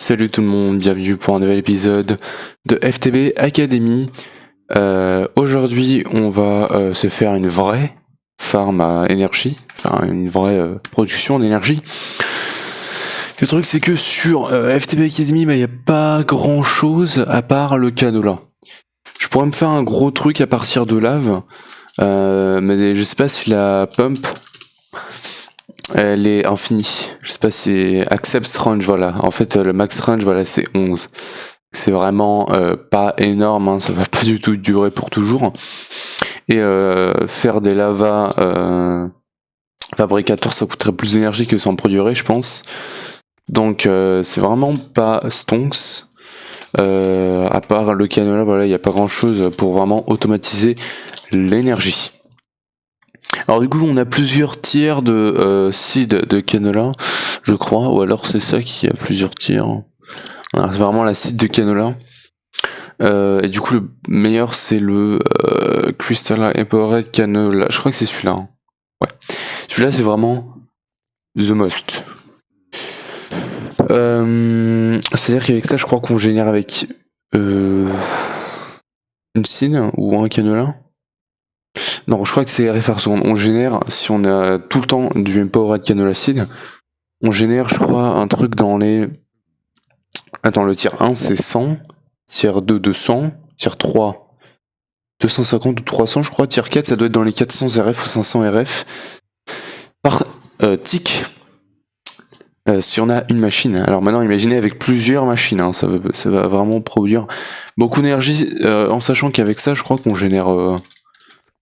Salut tout le monde, bienvenue pour un nouvel épisode de FTB Academy. Aujourd'hui, on va se faire une vraie farm à énergie, enfin une vraie production d'énergie. Le truc, c'est que sur FTB Academy, il n'y a pas grand chose à part le canola. Je pourrais me faire un gros truc à partir de lave, mais je sais pas si la pump elle est infinie. Je sais pas si accept range, voilà. En fait, le max range, voilà, c'est 11. C'est vraiment pas énorme, hein, ça va pas du tout durer pour toujours. Et faire des lavas fabricateurs, ça coûterait plus d'énergie que ça en produirait, je pense. Donc c'est vraiment pas stonks. À part le canola, voilà, il n'y a pas grand chose pour vraiment automatiser l'énergie. Alors du coup, on a plusieurs tiers de seed de canola, je crois, ou alors c'est ça qui a plusieurs tiers. C'est vraiment la seed de canola. Et du coup, le meilleur, c'est le Crystal Epored Canola. Je crois que c'est celui-là. Hein. Ouais. Celui-là, c'est vraiment the most. C'est-à-dire qu'avec ça, je crois qu'on génère avec une seed ou un canola. Non, je crois que c'est RFR seconde. On génère, si on a tout le temps du Empowered Canola Seed, on génère, je crois, un truc dans les... Attends, le tier 1, c'est 100. Tier 2, 200. Tier 3, 250 ou 300, je crois. Tier 4, ça doit être dans les 400 RF ou 500 RF. Par tick, si on a une machine. Alors maintenant, imaginez avec plusieurs machines. Hein, ça va vraiment produire beaucoup d'énergie. En sachant qu'avec ça, je crois qu'on génère...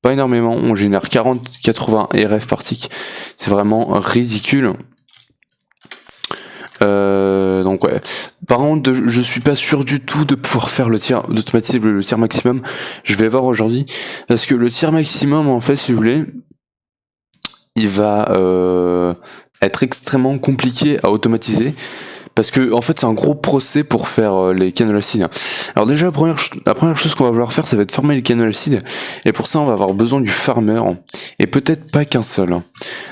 pas énormément. On génère 40-80 RF par tick. C'est vraiment ridicule. Donc ouais. Par contre, je suis pas sûr du tout de pouvoir faire le tir, d'automatiser le tir maximum. Je vais voir aujourd'hui. Parce que le tir maximum, en fait, si vous voulez, il va être extrêmement compliqué à automatiser. Parce que en fait c'est un gros procès pour faire les canola seed. Alors déjà la première chose qu'on va vouloir faire, ça va être farmer les canola seed. Et pour ça on va avoir besoin du farmer. Et peut-être pas qu'un seul.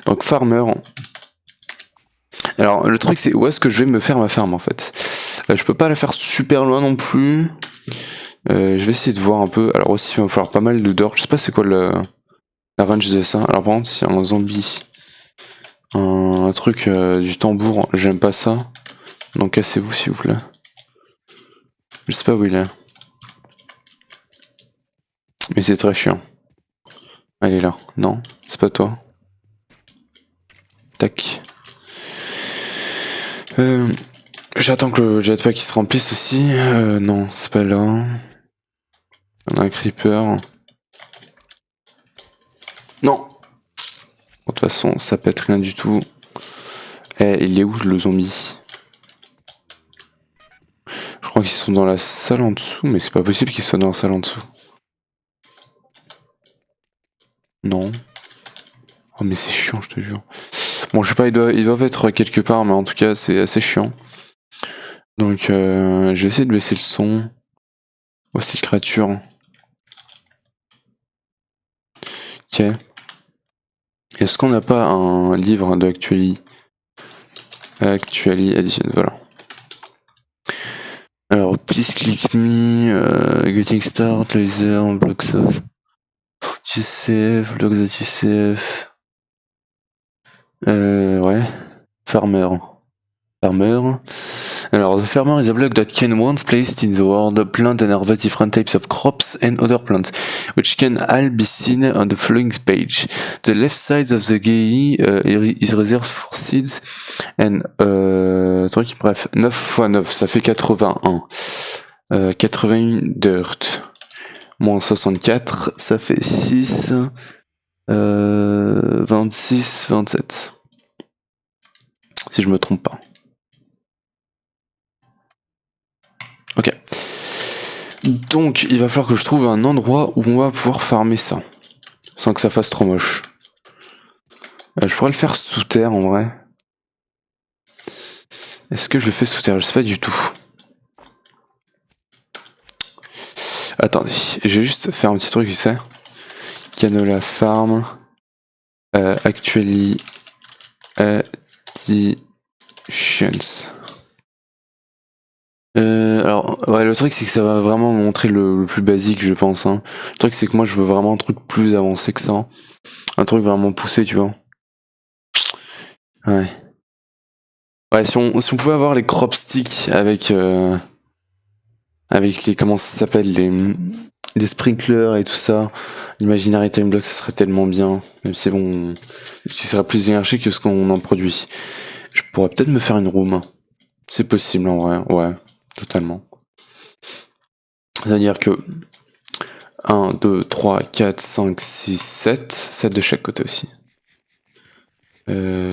Donc farmer. Alors le truc c'est où est-ce que je vais me faire ma ferme en fait. Je peux pas la faire super loin non plus. Je vais essayer de voir un peu. Alors aussi il va me falloir pas mal de d'or. Je sais pas c'est quoi la range de ça. Alors par contre s'il y a un zombie, un truc du tambour, j'aime pas ça. Donc cassez-vous s'il vous plaît. Je sais pas où il est. Mais c'est très chiant. Elle est là. Non, c'est pas toi. Tac. J'attends que le jetpack se remplisse aussi. Non, c'est pas là. On a un creeper. Non. De toute façon, ça pète rien du tout. Eh, il est où le zombie? Je crois qu'ils sont dans la salle en dessous, mais c'est pas possible qu'ils soient dans la salle en dessous. Non. Oh mais c'est chiant, je te jure. Bon, je sais pas, ils doivent être quelque part, mais en tout cas, c'est assez chiant. Donc, je vais essayer de baisser le son. Aussi de créature. Ok. Est-ce qu'on n'a pas un livre de Actually Edition, voilà. Alors, please click me, getting start, laser, blocks of TCF, blocks of TCF. Ouais. Farmer. Alors, the farmer is a block that can once placed in the world plant and harvest different types of crops and other plants, which can all be seen on the following page. The left side of the GUI is reserved for seeds and truc, bref, 9 x 9, ça fait 81. 81 dirt. Moins 64, ça fait 6. 26, 27. Si je me trompe pas. Ok. Donc, il va falloir que je trouve un endroit où on va pouvoir farmer ça. Sans que ça fasse trop moche. Je pourrais le faire sous terre en vrai. Est-ce que je le fais sous terre? Je sais pas du tout. Attendez, je vais juste faire un petit truc, tu sais. Canola farm. Actually additions. Ouais, le truc c'est que ça va vraiment montrer le plus basique, je pense. Hein. Le truc c'est que moi je veux vraiment un truc plus avancé que ça. Un truc vraiment poussé, tu vois. Ouais. Ouais, si on pouvait avoir les crop sticks avec les, comment ça s'appelle, les sprinklers et tout ça, l'imaginary time block, ça serait tellement bien. Même si bon, ce serait plus énergie que ce qu'on en produit. Je pourrais peut-être me faire une room. C'est possible en vrai, ouais, totalement. C'est-à-dire que 1, 2, 3, 4, 5, 6, 7, 7 de chaque côté aussi. Ouais.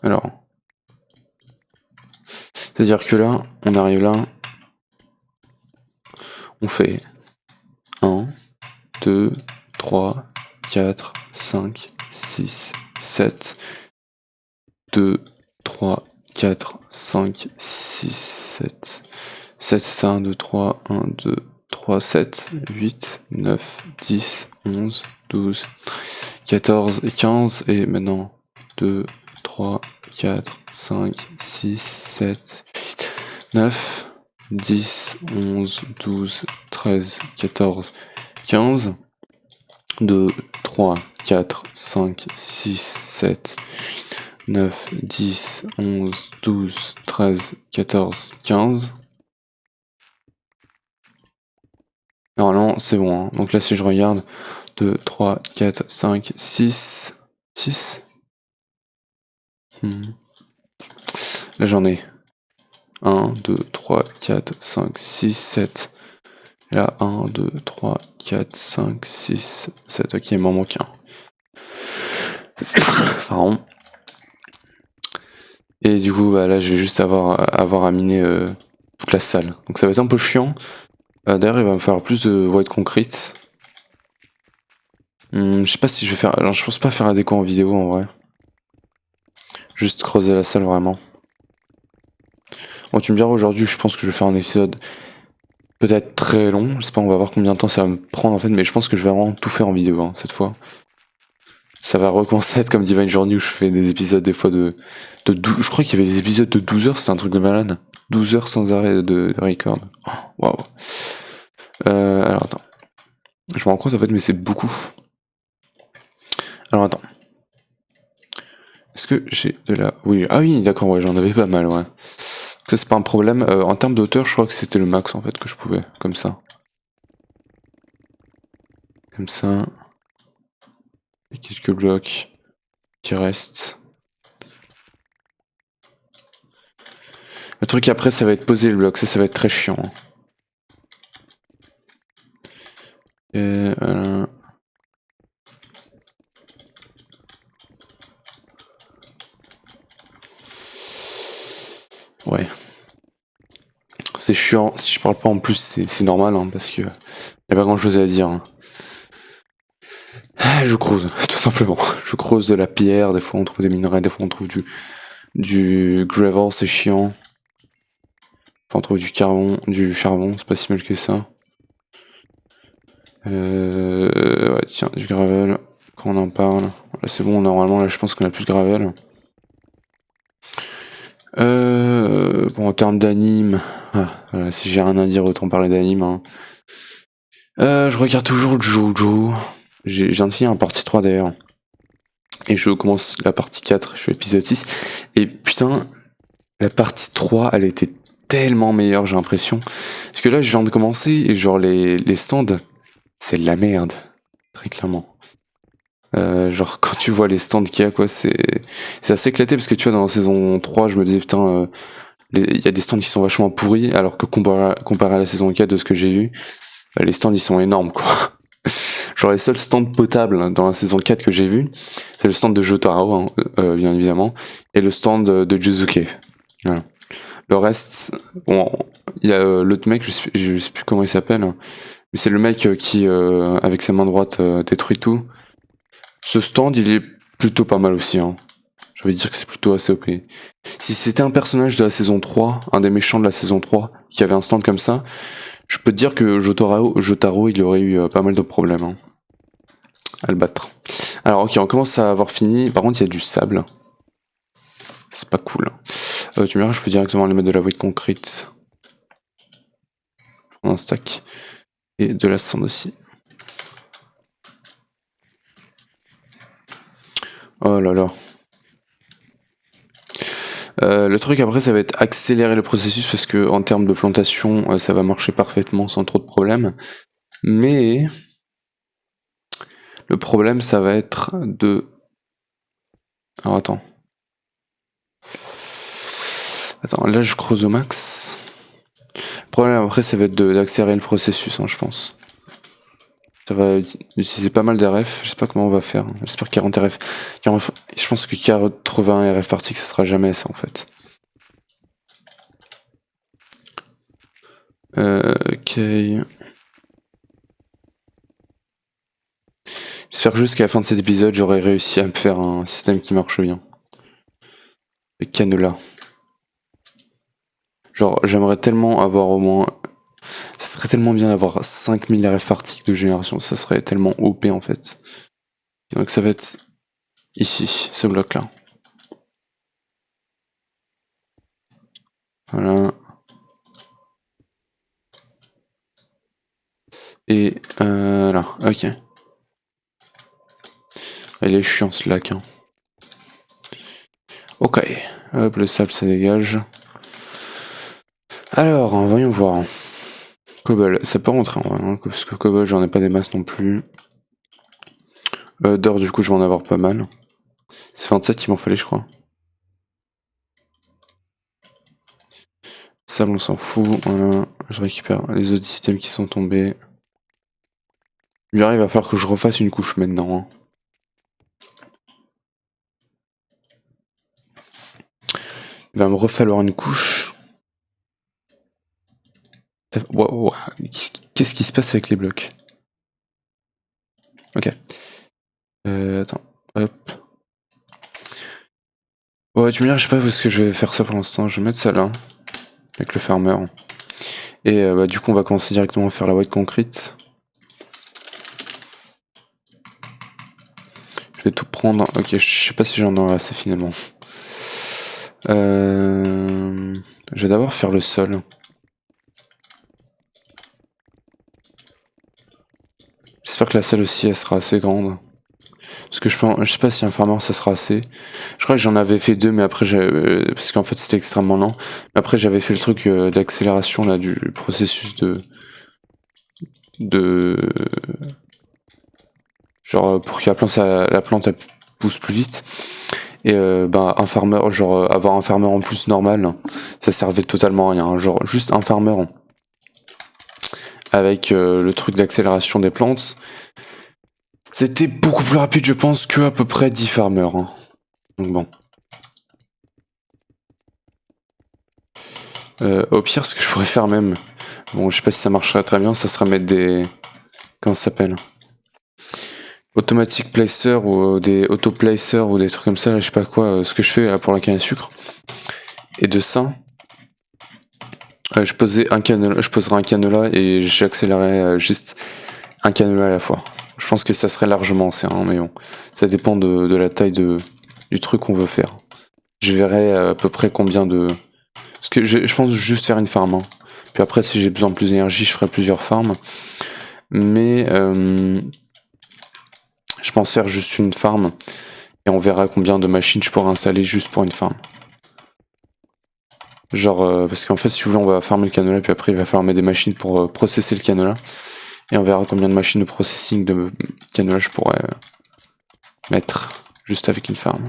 Alors. C'est-à-dire que là, on arrive là. On fait 1, 2, 3, 4, 5, 6, 7. 2, 3, 4, 5, 6, 7. 7, c'est 1, 2, 3, 1, 2, 3, 7, 8, 9, 10, 11, 12, 14 et 15. Et maintenant 2, 3, 4, 5, 6, 7, 8, 9, 10, 11, 12, 13, 14, 15. 2, 3, 4, 5, 6, 7, 9, 10, 11, 12, 13, 14, 15. Normalement, c'est bon. Hein. Donc là, si je regarde, 2, 3, 4, 5, 6. 6 Là, j'en ai 1, 2, 3, 4, 5, 6, 7. Là, 1, 2, 3, 4, 5, 6, 7. Ok, il m'en manque un. Pardon. Et du coup, bah, là, je vais juste avoir à miner toute la salle. Donc ça va être un peu chiant. D'ailleurs, il va me falloir plus de white concrete. Je sais pas si je vais faire... Alors, je pense pas faire la déco en vidéo, en vrai. Juste creuser la salle, vraiment. Bon, tu me diras, aujourd'hui, je pense que je vais faire un épisode peut-être très long. Je sais pas, on va voir combien de temps ça va me prendre, en fait. Mais je pense que je vais vraiment tout faire en vidéo, hein, cette fois. Ça va recommencer à être comme Divine Journey où je fais des épisodes des fois de 12... Je crois qu'il y avait des épisodes de 12 heures, c'est un truc de malade. 12 heures sans arrêt de record. Waouh. Alors, attends. Je me rends compte, en fait, mais c'est beaucoup. Alors, attends. Est-ce que j'ai de la... Oui, ah oui, d'accord, ouais, j'en avais pas mal, ouais. Ça, c'est pas un problème. En termes d'auteur, je crois que c'était le max, en fait, que je pouvais. Comme ça. Comme ça. Et quelques blocs qui restent. Le truc après, ça va être poser le bloc. Ça va être très chiant. Et voilà. Ouais. C'est chiant. Si je parle pas en plus, c'est normal, hein, parce que y a pas grand chose à dire. Hein. Je creuse, tout simplement. Je creuse de la pierre, des fois on trouve des minerais, des fois on trouve du gravel, c'est chiant. Enfin, on trouve du charbon, c'est pas si mal que ça. Ouais, tiens, du gravel, quand on en parle. Là, c'est bon, normalement, là, je pense qu'on a plus de gravel. Bon, en termes d'anime, voilà, si j'ai rien à dire, autant parler d'anime. Hein. Je regarde toujours Jojo. J'ai viens de finir en partie 3 d'ailleurs. Et je commence la partie 4, je suis épisode 6. Et putain, la partie 3, elle était tellement meilleure, j'ai l'impression. Parce que là, je viens de commencer et genre les stands, c'est de la merde. Très clairement. Genre quand tu vois les stands qu'il y a, quoi, c'est assez éclaté parce que tu vois, dans la saison 3, je me disais, putain, il y a des stands qui sont vachement pourris, alors que comparé à la saison 4 de ce que j'ai vu, les stands ils sont énormes, quoi. Genre les seuls stands potables dans la saison 4 que j'ai vu, c'est le stand de Jotaro, hein, bien évidemment, et le stand de Juzuke. Voilà. Le reste, bon, il y a l'autre mec, je sais plus comment il s'appelle, mais c'est le mec qui, avec sa main droite, détruit tout. Ce stand, il est plutôt pas mal aussi, hein. Je vais dire que c'est plutôt assez OP. Si c'était un personnage de la saison 3, un des méchants de la saison 3, qui avait un stand comme ça, je peux te dire que Jotaro il aurait eu pas mal de problèmes hein, à le battre. Alors ok, on commence à avoir fini. Par contre, il y a du sable. C'est pas cool. Tu me diras, je peux directement aller mettre de la voûte concrète. un stack. Et de la sand aussi. Oh là là. Le truc après ça va être accélérer le processus parce que en termes de plantation ça va marcher parfaitement sans trop de problèmes. Mais le problème ça va être de... Alors attends. Attends, là je creuse au max. Le problème après ça va être d'accélérer le processus je pense. Ça va utiliser pas mal d'RF, je sais pas comment on va faire. J'espère 40 RF. Je pense que 80 RF par tick ça sera jamais ça en fait. Ok. J'espère juste qu'à la fin de cet épisode, j'aurai réussi à me faire un système qui marche bien. Le canular. Genre, j'aimerais tellement avoir au moins... Ça serait tellement bien d'avoir 5000 RF par tick de génération, ça serait tellement OP en fait. Donc ça va être ici, ce bloc là. Voilà. Et là, ok. Il est chiant ce lac. Hein. Ok, hop, le sable ça dégage. Alors, voyons voir. Cobble, ça peut rentrer en vrai, hein, parce que Cobble j'en ai pas des masses non plus. D'or du coup je vais en avoir pas mal. C'est 27 il m'en fallait je crois. Sable on s'en fout, voilà. Je récupère les autres systèmes qui sont tombés. Il va falloir que je refasse une couche maintenant. Hein. Il va me refalloir une couche. Wow. Qu'est-ce qui se passe avec les blocs? Ok. Attends. Hop. Ouais, tu me dis, je sais pas ce que je vais faire ça pour l'instant. Je vais mettre ça là. Avec le farmer. Et bah, du coup, on va commencer directement à faire la white concrete. Je vais tout prendre. Ok, je sais pas si j'en aurai assez finalement. Je vais d'abord faire le sol. J'espère que la salle aussi elle sera assez grande. Parce que je sais pas si un farmer ça sera assez. Je crois que j'en avais fait deux, mais après parce qu'en fait c'était extrêmement lent. Mais après j'avais fait le truc d'accélération là du processus de genre pour que la plante elle pousse plus vite. Et ben un farmer, genre avoir un farmer en plus normal, ça servait totalement à rien. Genre juste un farmer avec le truc d'accélération des plantes. C'était beaucoup plus rapide, je pense, que à peu près 10 farmers. Hein. Donc bon. Au pire, ce que je pourrais faire même, bon, je sais pas si ça marcherait très bien, ça serait mettre des... Comment ça s'appelle? Automatic placer ou des auto-placers ou des trucs comme ça, là, je sais pas quoi, ce que je fais là pour la canne à sucre. Et de ça, je poserai un canola et j'accélérerai juste un canola à la fois. Je pense que ça serait largement assez, hein, mais bon, ça dépend de la taille du truc qu'on veut faire. Je verrai à peu près combien de... Parce que je pense juste faire une farm. Hein. Puis après, si j'ai besoin de plus d'énergie, je ferai plusieurs farms. Mais je pense faire juste une farm. Et on verra combien de machines je pourrais installer juste pour une farm. Genre, parce qu'en fait, si vous voulez, on va farmer le canola, puis après, il va falloir mettre des machines pour processer le canola. Et on verra combien de machines de processing de canola je pourrais mettre juste avec une farm.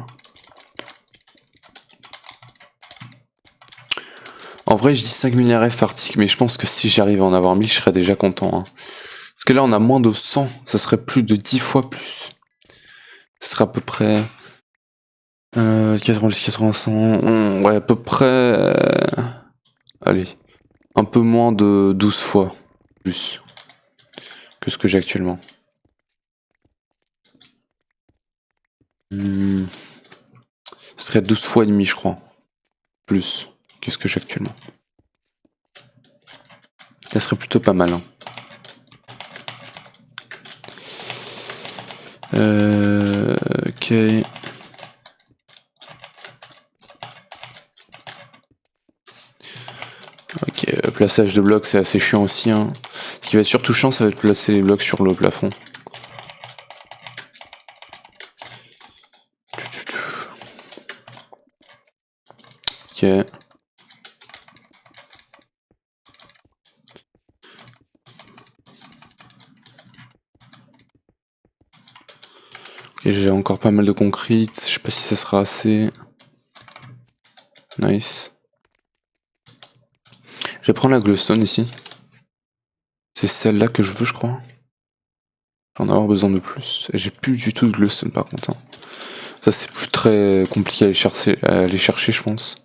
En vrai, je dis 5000 RF par tick, mais je pense que si j'arrive à en avoir 1000, je serais déjà content. Hein. Parce que là, on a moins de 100, ça serait plus de 10 fois plus. Ce serait à peu près... 90, 85... Ouais, à peu près... allez, un peu moins de 12 fois plus que ce que j'ai actuellement. Ce serait 12 fois et demi, je crois. Plus que ce que j'ai actuellement. Ça serait plutôt pas mal. Hein. Ok. Ok, plaçage de blocs c'est assez chiant aussi. Hein. Ce qui va être surtout chiant, ça va être placer les blocs sur le plafond. Ok. Ok, j'ai encore pas mal de concrete. Je sais pas si ça sera assez. Nice. Je vais prendre la glowstone ici. C'est celle-là que je veux, je crois. J'en avoir besoin de plus. Et j'ai plus du tout de glowstone par contre. Hein. Ça c'est plus très compliqué à aller chercher, je pense.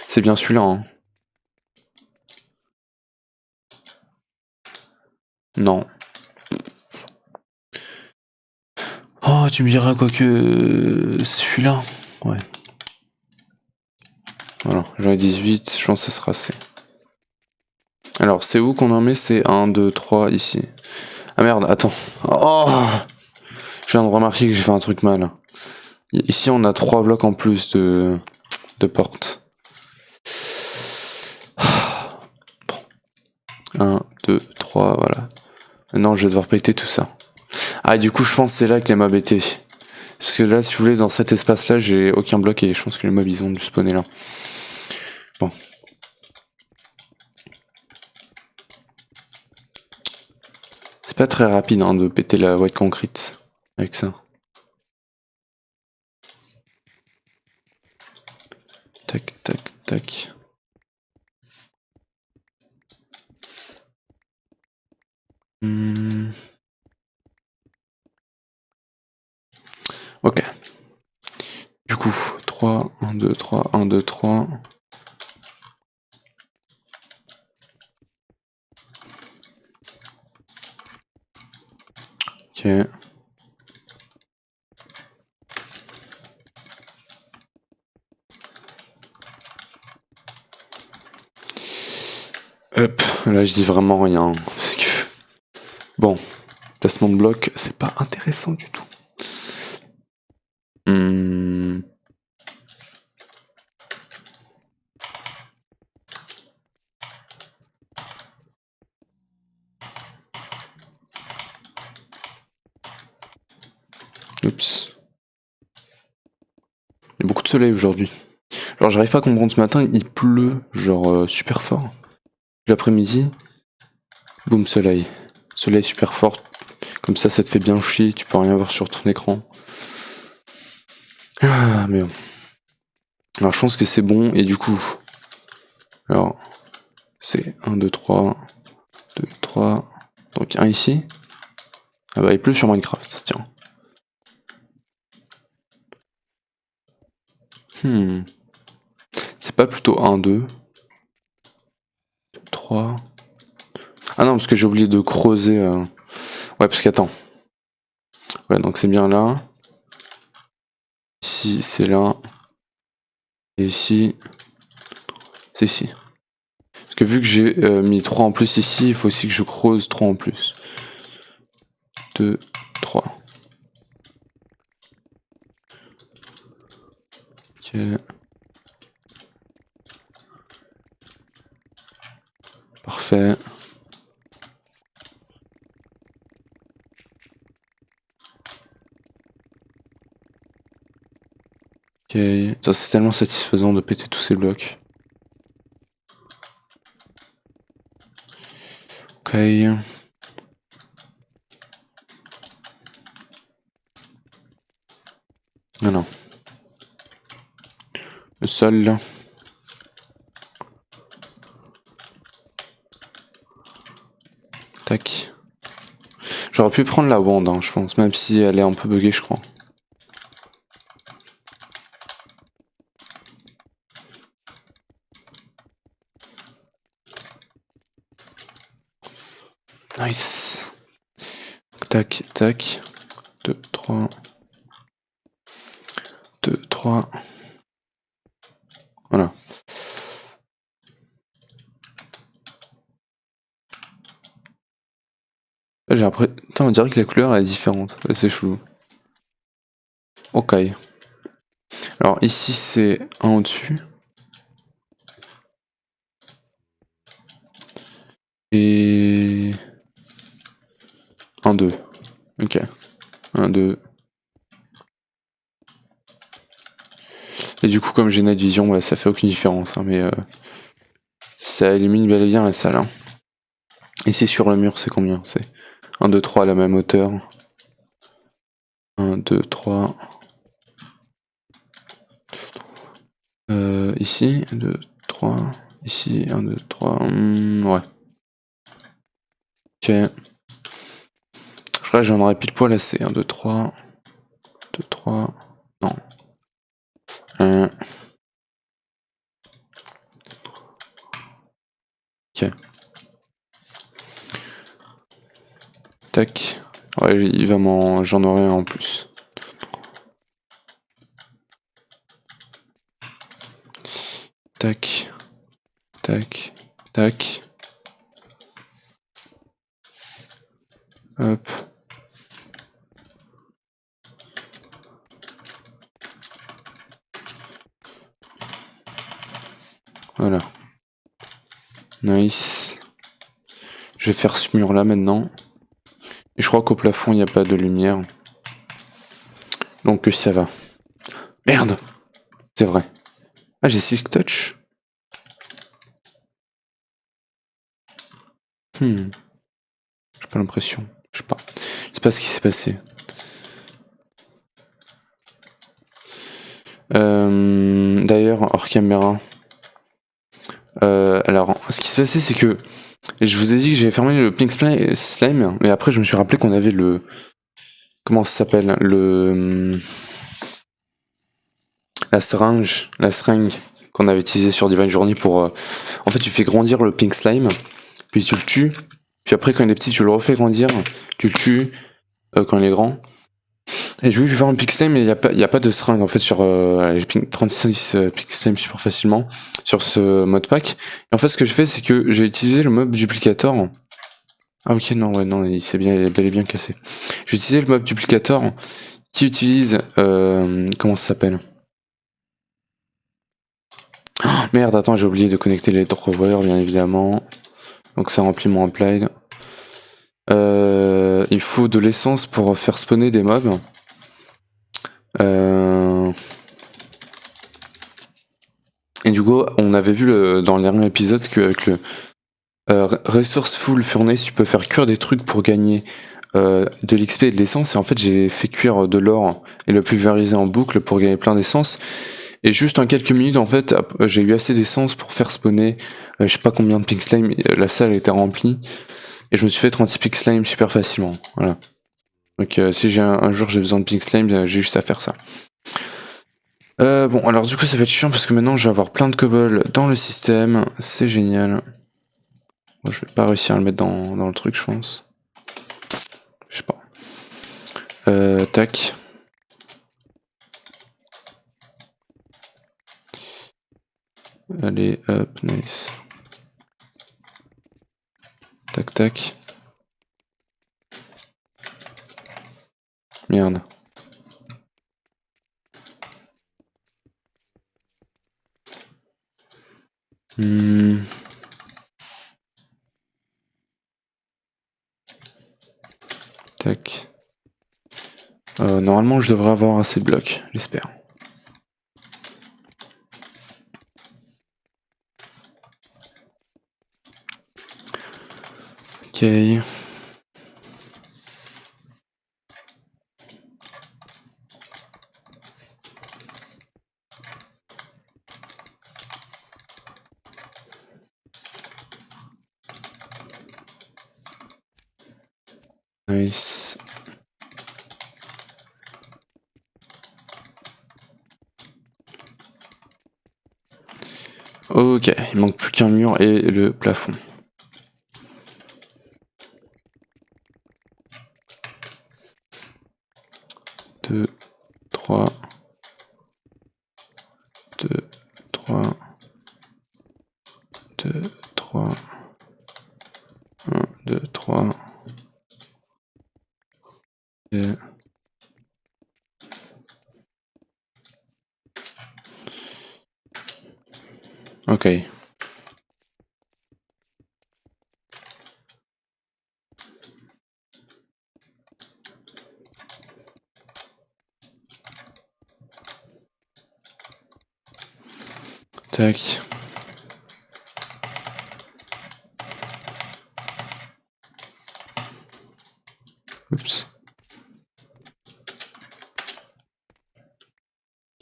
C'est bien celui-là. Hein. Non. Oh, tu me diras quoi que c'est celui-là. Ouais. Voilà, j'en ai 18, je pense que ça sera assez. Alors, c'est où qu'on en met? C'est 1, 2, 3 ici. Ah merde, attends. Oh, je viens de remarquer que j'ai fait un truc mal. Ici, on a 3 blocs en plus de portes. 1, 2, 3, voilà. Maintenant, je vais devoir péter tout ça. Ah, et du coup, je pense que c'est là que les mobs étaient. Parce que là, si vous voulez, dans cet espace-là, j'ai aucun bloc et je pense que les mobs, ils ont dû spawner là. Bon. C'est pas très rapide hein, de péter la white concrete avec ça. Tac, tac, tac. Ok. Du coup, 3, 1, 2, 3, 1, 2, 3. Ok. Hop, là je dis vraiment rien. Parce que. Bon, placement de bloc, c'est pas intéressant du tout. Oups. Il y a beaucoup de soleil aujourd'hui. Alors j'arrive pas à comprendre ce matin, il pleut, genre super fort. L'après-midi, boum, soleil. Soleil super fort. Comme ça te fait bien chier, tu peux rien voir sur ton écran. Ah, mais bon. Alors je pense que c'est bon, et du coup. Alors, c'est 1, 2, 3, 2, 3. Donc un ici. Ah bah il pleut sur Minecraft, tiens. C'est pas plutôt 1, 2, 3. Ah non, parce que j'ai oublié de creuser. Ouais, parce qu'attends. Ouais, donc c'est bien là. Ici, c'est là. Et ici, c'est ici. Parce que vu que j'ai mis 3 en plus ici, il faut aussi que je creuse 3 en plus. 2, 3. Ok. Parfait. Ok. Ça, c'est tellement satisfaisant de péter tous ces blocs. Ok. Non, non. Le sol là. Tac. J'aurais pu prendre la wand, hein, je pense, même si elle est un peu buggée, je crois. Nice. Tac, tac. 2, 3. 2, 3. Voilà. Là, j'ai l'impression. Putain, on dirait que la couleur elle est différente. C'est chelou. Ok. Alors ici c'est un au-dessus. Et... 1, 2. Ok. 1, 2. Et du coup, comme j'ai Night Vision, ouais, ça fait aucune différence, hein, mais ça élimine bel et bien la salle. Hein. Ici sur le mur, c'est combien? C'est 1, 2, 3 à la même hauteur. 1, 2, 3. Ici, 1, 2, 3. Ici, 1, 2, 3. Ouais. Ok. Je crois que j'en aurais pile poil assez. 1, 2, 3. 2, 3. Non. 1. Ok. Tac. Ouais, il va j'en aurai un en plus. Tac. Tac. Tac. Hop. Voilà. Nice. Je vais faire ce mur là maintenant. Et je crois qu'au plafond il n'y a pas de lumière. Donc ça va. Merde. C'est vrai. Ah, j'ai Silk Touch. J'ai pas l'impression. Je sais pas. Je sais pas ce qui s'est passé. D'ailleurs, hors caméra. Alors, ce qui s'est passé, c'est que je vous ai dit que j'avais fermé le Pink Slime, mais après je me suis rappelé qu'on avait le... Comment ça s'appelle? La seringue qu'on avait utilisée sur Divine Journey pour... En fait, tu fais grandir le Pink Slime, puis tu le tues, puis après quand il est petit, tu le refais grandir, tu le tues quand il est grand. Et je vais faire un Pink Slime, mais il y a pas de seringue en fait sur... j'ai 36 Pink Slime super facilement sur ce modpack. Et en fait, ce que je fais, c'est que j'ai utilisé le mob duplicator. Ah ok, non, ouais, non, il est bel et bien cassé. J'ai utilisé le mob duplicator qui utilise... comment ça s'appelle? Oh, merde, attends, j'ai oublié de connecter les drawers, bien évidemment. Donc ça remplit mon applied. Il faut de l'essence pour faire spawner des mobs. Et du coup, on avait vu dans le dernier épisode qu'avec le Resourceful Furnace, tu peux faire cuire des trucs pour gagner de l'XP et de l'essence. Et en fait, j'ai fait cuire de l'or et le pulvériser en boucle pour gagner plein d'essence. Et juste en quelques minutes, en fait, j'ai eu assez d'essence pour faire spawner je sais pas combien de pink slime. La salle était remplie. Et je me suis fait 36 pink slime super facilement. Voilà. Donc si un jour j'ai besoin de pink slime, j'ai juste à faire ça. Bon, alors du coup ça va être chiant parce que maintenant je vais avoir plein de cobble dans le système. C'est génial. Bon, je vais pas réussir à le mettre dans le truc, je pense. Je sais pas. Tac. Allez, hop, nice. Tac, tac. Merde. Tac. Normalement, je devrais avoir assez de blocs, j'espère. Ok. Nice. Ok, il manque plus qu'un mur et le plafond. Deux, 3, 2, 3, 2, 3, 1, 2, 3, et... Ok. Tac. Oups.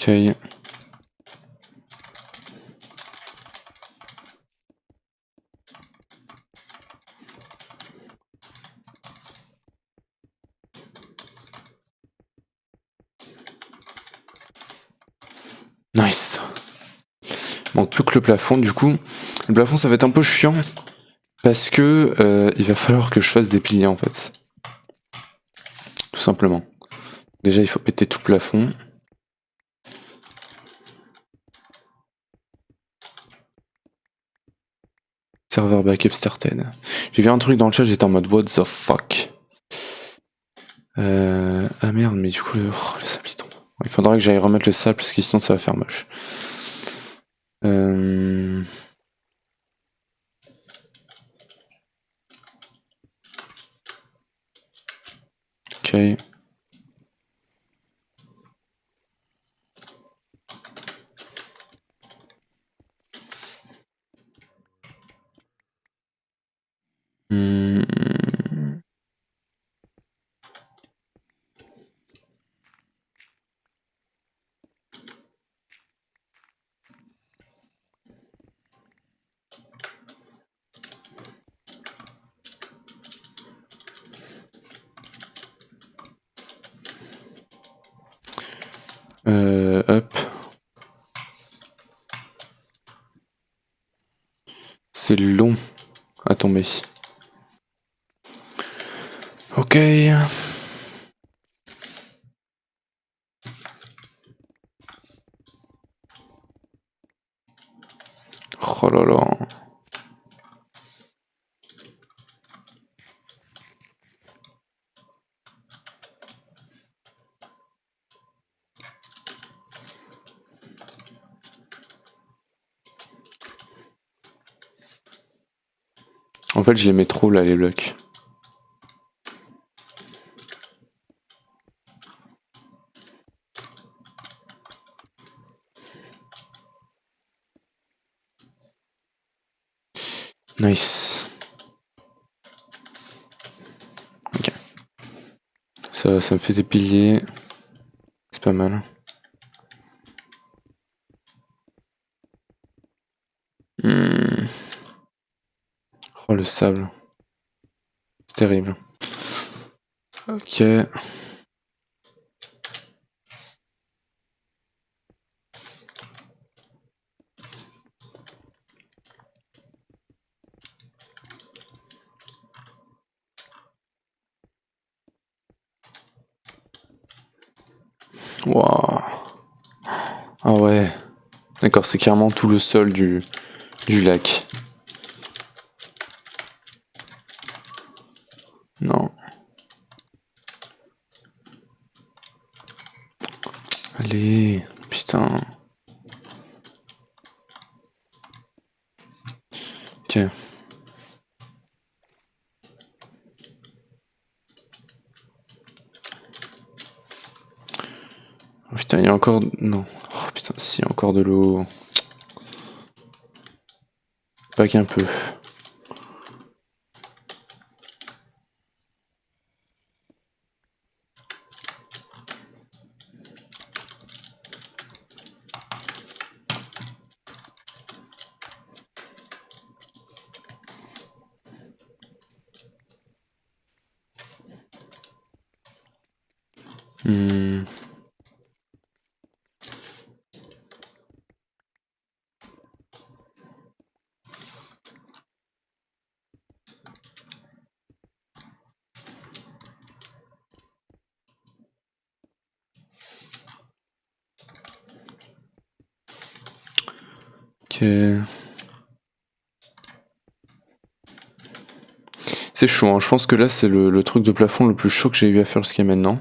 Ok. Nice. Manque plus que le plafond, du coup. Le plafond, ça va être un peu chiant. Parce que il va falloir que je fasse des piliers, en fait. Tout simplement. Déjà, il faut péter tout le plafond. Serveur backup started. J'ai vu un truc dans le chat, j'étais en mode what the fuck. Ah merde, mais du coup, le sable il tombe. Il faudra que j'aille remettre le sable parce que sinon ça va faire moche. Ok. Hmm. Hop. C'est long à tomber. Ok. Oh là là. En fait, je les mets trop là, les blocs. Nice. Ok. Ça me fait des piliers. C'est pas mal. Oh, le sable. C'est terrible. Ok. Waouh. Ah ouais. D'accord, c'est carrément tout le sol du lac. Non. Allez. Putain. Ok. Oh putain, il y a encore... Non. Oh putain, si, encore de l'eau. Pas qu'un peu. Hmm. Ok. C'est chaud, hein. Je pense que là, c'est le truc de plafond le plus chaud que j'ai eu à faire jusqu'à maintenant.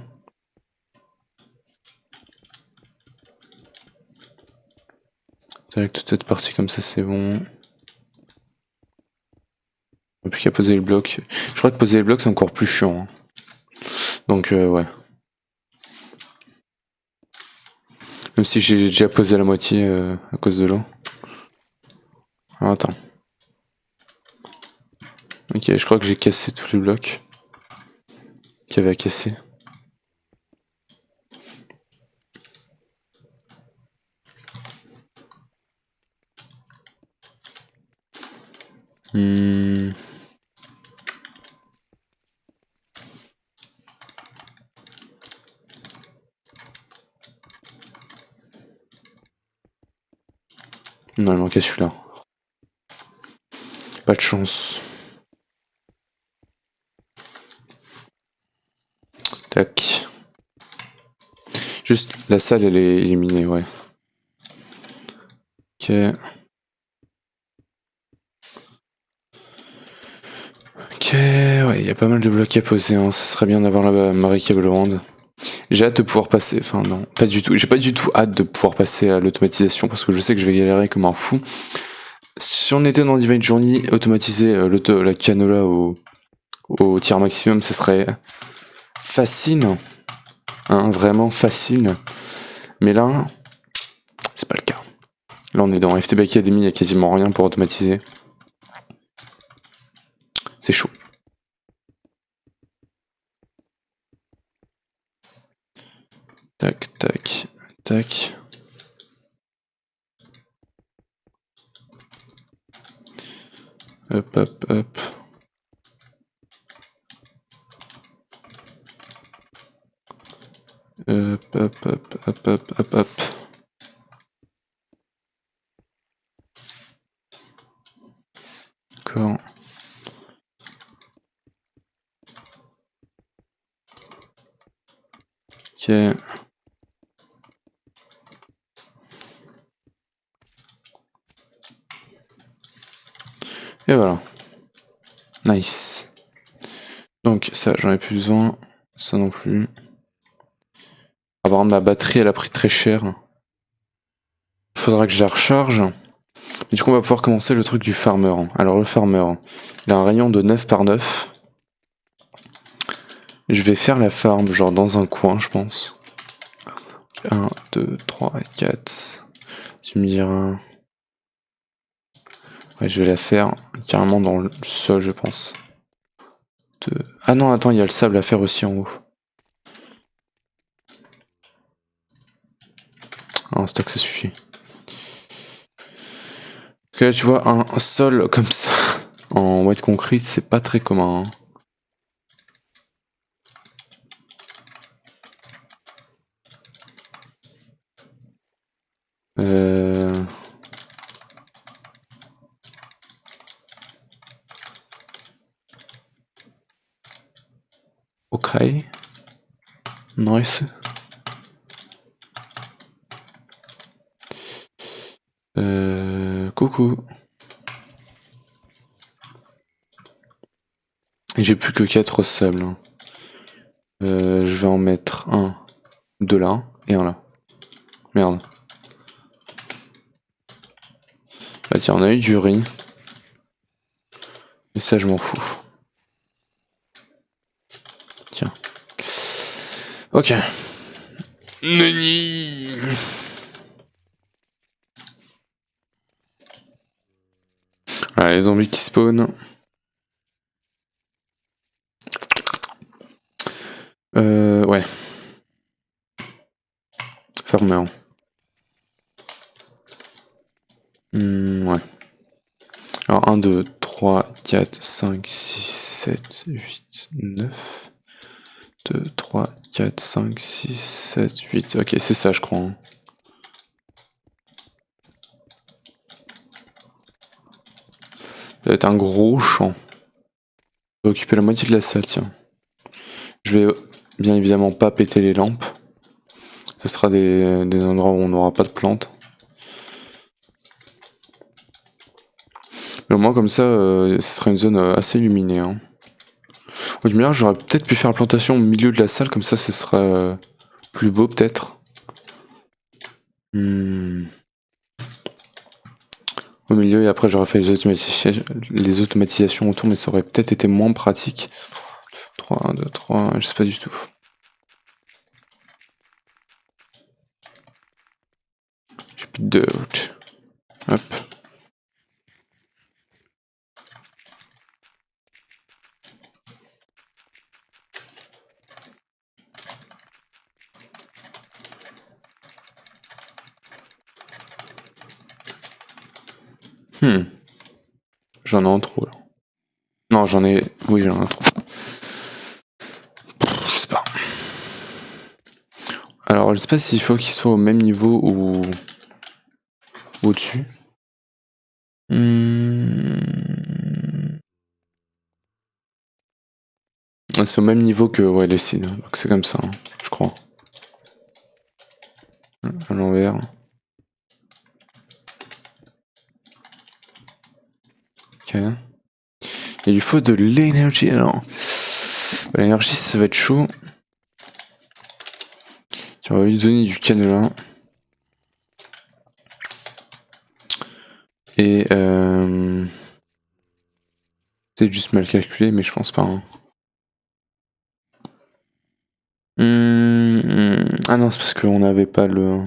Avec toute cette partie comme ça, c'est bon. Et plus qu'à poser le bloc. Je crois que poser les blocs, c'est encore plus chiant. Hein. Donc, ouais. Même si j'ai déjà posé la moitié à cause de l'eau. Ah, attends. Ok, je crois que j'ai cassé tous les blocs qu'il y avait à casser. Hmm. Non, il manquait celui-là. Pas de chance. Tac. Juste, la salle, elle est éliminée, ouais. Ok. Ok, ouais, il y a pas mal de blocs à poser, hein. Ça serait bien d'avoir la Marie-Cable Wand. J'ai hâte de pouvoir passer, enfin non, pas du tout. J'ai pas du tout hâte de pouvoir passer à l'automatisation parce que je sais que je vais galérer comme un fou. Si on était dans Divine Journey, automatiser la canola au tiers maximum, ce serait facile, hein, vraiment facile. Mais là, c'est pas le cas. Là, on est dans FTB Academy, il y a quasiment rien pour automatiser. C'est chaud. Tac, tac, tac. Hop, hop, hop. Hop, hop, hop, hop, hop, hop, hop. D'accord. Ok. Et voilà. Nice. Donc ça, j'en ai plus besoin. Ça non plus. Avoir ma batterie, elle a pris très cher. Faudra que je la recharge. Et du coup, on va pouvoir commencer le truc du farmer. Alors le farmer, il a un rayon de 9 par 9. Je vais faire la farm, genre dans un coin, je pense. 1, 2, 3, 4. Tu me diras... Ouais, je vais la faire carrément dans le sol, je pense. Ah non, attends, il y a le sable à faire aussi en haut. Un stock, ça suffit. Parce que là, tu vois, un sol comme ça, en white concrete, c'est pas très commun. Hein. Euh... Ok. Nice. Coucou. J'ai plus que 4 sables. Hein. Je vais en mettre un, deux là, et un là. Merde. Bah tiens, on a eu du riz. Et ça, je m'en fous. Tiens. Ok. Nani. Voilà, les zombies qui spawnent. Ouais. Farmer. Ouais. Alors 1, 2, 3, 4, 5, 6, 7, 8, 9. 2, 3, 4, 5, 6, 7, 8. Ok, c'est ça, je crois. Hein. Ça va être un gros champ. On va occuper la moitié de la salle, tiens. Je vais bien évidemment pas péter les lampes. Ce sera des endroits où on n'aura pas de plantes. Mais au moins comme ça, ce sera une zone assez illuminée. Hein. Au milieu, j'aurais peut-être pu faire la plantation au milieu de la salle, comme ça ce sera plus beau peut-être. Au milieu et après j'aurais fait les automatisations autour, mais ça aurait peut-être été moins pratique. 3, 1, 2, 3, je sais pas du tout. J'ai plus de dirt. Hop. J'en ai en trop là. Non, j'en ai. Oui, j'en ai en trop. Je sais pas. Alors, je sais pas s'il faut qu'il soit au même niveau ou au-dessus. C'est au même niveau que ouais, les cides. Donc c'est comme ça, hein, je crois. À l'envers. Ok. Il lui faut de l'énergie alors. L'énergie, ça va être chaud. On va lui donner du cannelin. Et c'est juste mal calculé, mais je pense pas. Hein. Ah non, c'est parce qu'on n'avait pas le.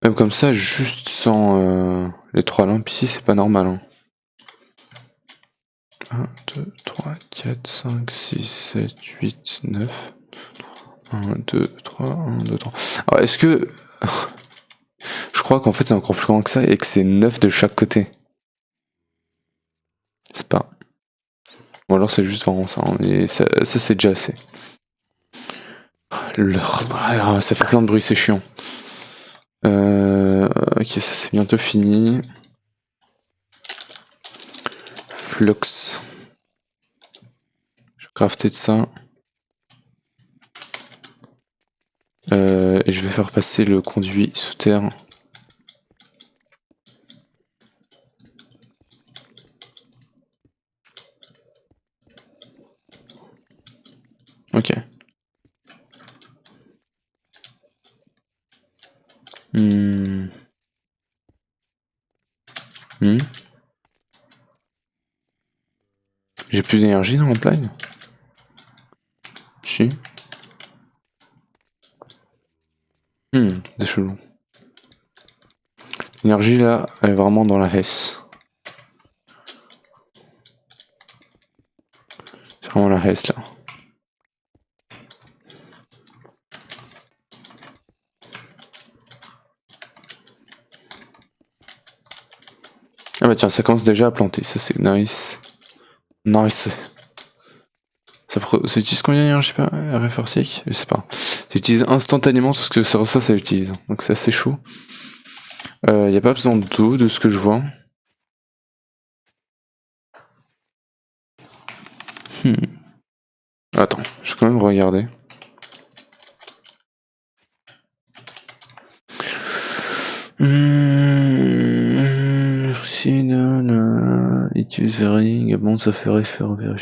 Même comme ça, juste sans les 3 lampes ici, c'est pas normal. Hein. 1, 2, 3, 4, 5, 6, 7, 8, 9. 1, 2, 3, 1, 2, 3. Alors est-ce que. Je crois qu'en fait c'est encore plus grand que ça et que c'est 9 de chaque côté. C'est pas. Ou alors c'est juste vraiment ça, hein, mais ça c'est déjà assez. Ça fait plein de bruit, c'est chiant. Ok, ça c'est bientôt fini. Flux. Je vais crafter de ça. Et je vais faire passer le conduit sous terre. Ok. J'ai plus d'énergie dans la plagne. Si. C'est chelou. L'énergie là, elle est vraiment dans la hesse. C'est vraiment la hesse là. Ah bah tiens, ça commence déjà à planter, ça c'est nice. Nice. Ça utilise combien d'énergie, je sais pas, RF je sais pas. Ça utilise instantanément tout ce que ça utilise. Donc c'est assez chaud. Y a pas besoin d'eau de ce que je vois. Attends, je vais quand même regarder. It is very bon, ça fait référence à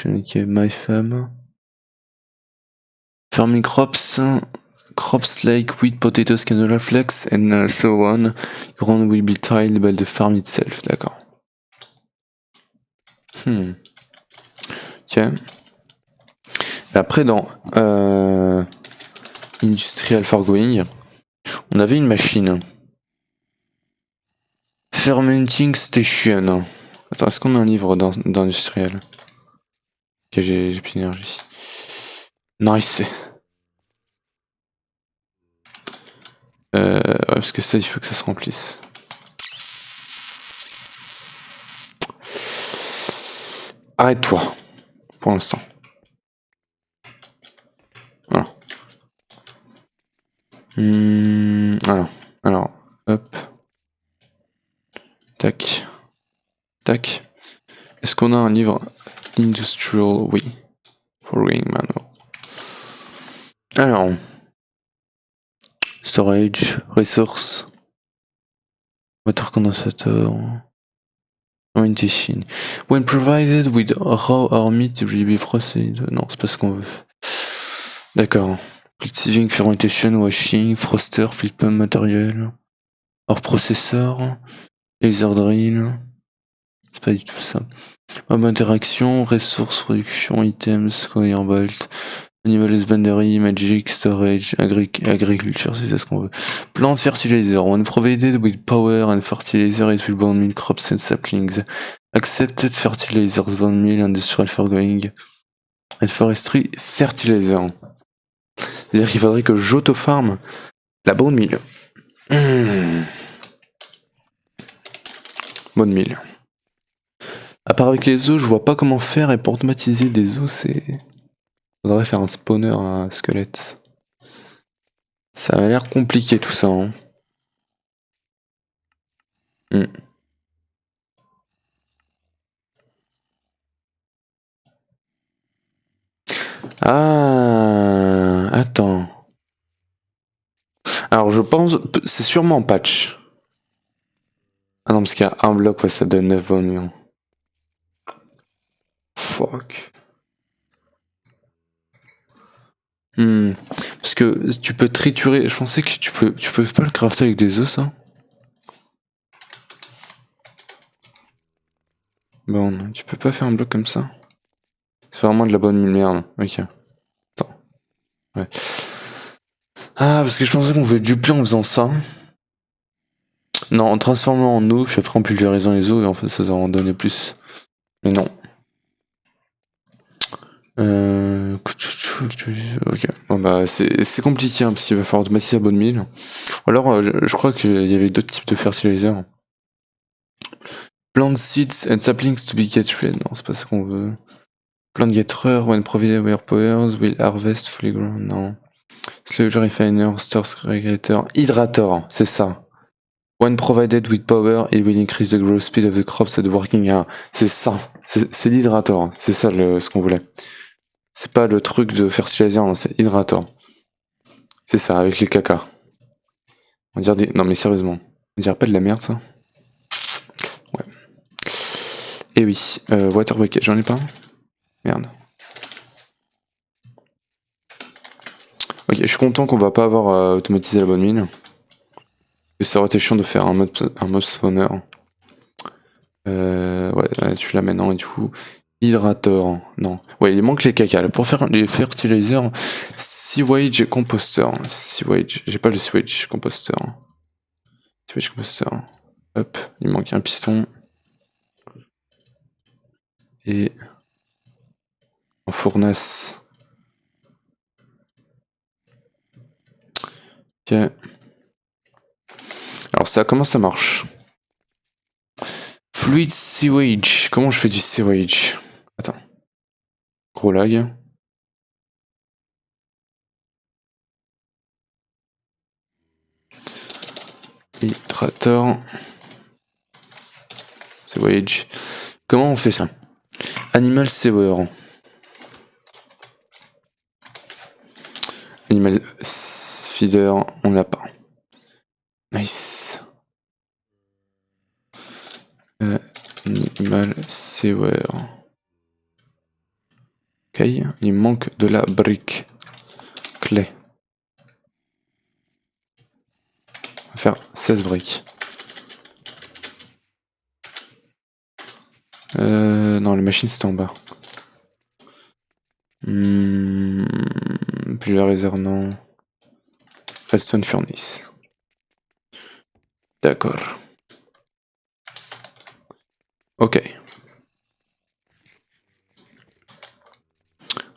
my femme. Farming crops like wheat, potatoes, canola, flax, and so on. Ground will be tilled by the farm itself. D'accord. Ok. Et après, dans Industrial Foregoing, on avait une machine. Fermenting Station. Attends, est-ce qu'on a un livre d'industriel? Ok, j'ai plus d'énergie. Nice. Ouais, parce que ça, il faut que ça se remplisse. Arrête-toi, pour l'instant. Voilà. Alors, hop. Tac. Tac. Est-ce qu'on a un livre Industrial? Oui. Following manual. Alors. Storage, resource. Water condensator. Orientation. When provided with raw or meat will be processed. Non, c'est pas ce qu'on veut. D'accord. Cultiving, fermentation, washing, froster, flipper matériel. Or processor. Laser drill. C'est pas du tout ça. Mob interaction, ressources, production, items, conveyor belt, animal husbandry, magic, storage, agriculture, c'est ça ce qu'on veut. Plant fertilizer, when provided with power and fertilizer, it will bond meal crops and saplings. Accepted fertilizers, bone meal, industrial foregoing, and forestry fertilizer. C'est-à-dire qu'il faudrait que j'auto-farm la bone meal. Bone meal. À part avec les os, je vois pas comment faire, et pour automatiser des os, c'est... Faudrait faire un spawner à squelette. Ça a l'air compliqué tout ça, hein. Hmm. Ah, attends. Alors je pense, c'est sûrement patch. Ah non, parce qu'il y a un bloc, ouais, ça donne 9 bonnes. Fuck. Parce que tu peux triturer, je pensais que tu peux pas le crafter avec des os, hein. Bon, tu peux pas faire un bloc comme ça. C'est vraiment de la bonne merde. Ok. Attends. Ouais. Ah, parce que je pensais qu'on faisait du plus en faisant ça. Non, en transformant en eau, puis après en pulvérisant les eaux, et en fait ça en donnait plus. Mais non. Ok. Bon bah c'est compliqué hein, parce qu'il va falloir automatiser la bonne mine. Ou alors je crois qu'il y avait d'autres types de fertilisers. Plant seeds and saplings to be get rid. Non, c'est pas ça qu'on veut. Plant getter when provided with powers will harvest fully grown. Non. Sludge refiner, stores regulator, hydrator, c'est ça. When provided with power, it will increase the growth speed of the crops at the working area. C'est ça. C'est l'hydrator. C'est ça ce qu'on voulait. C'est pas le truc de fertilizer, c'est hydrator. C'est ça, avec les caca. On dirait des... Non mais sérieusement. On dirait pas de la merde ça. Ouais. Et oui, water bucket, j'en ai pas. Merde. Ok, je suis content qu'on va pas avoir automatisé la bonne mine. Ça aurait été chiant de faire un mob spawner. Ouais, tu l'amènes en et du coup. Hydrator, non. Ouais, il manque les caca. Pour faire les fertilizers, sewage et composter. Sewage, j'ai pas le sewage composter. Sewage composter. Hop, il manque un piston. Et en fournace. Ok. Alors ça, comment ça marche? Fluid sewage. Comment je fais du sewage? Attends. Gros lag. Hydrator. Sewage. Comment on fait ça? Animal sewer. Animal feeder, on l'a pas. Nice. Animal sewer. Ok, il manque de la brique. Clé. On va faire 16 briques. Non, la machine c'était en bas. Puis le réserve, non. Redstone furnace. D'accord. Ok.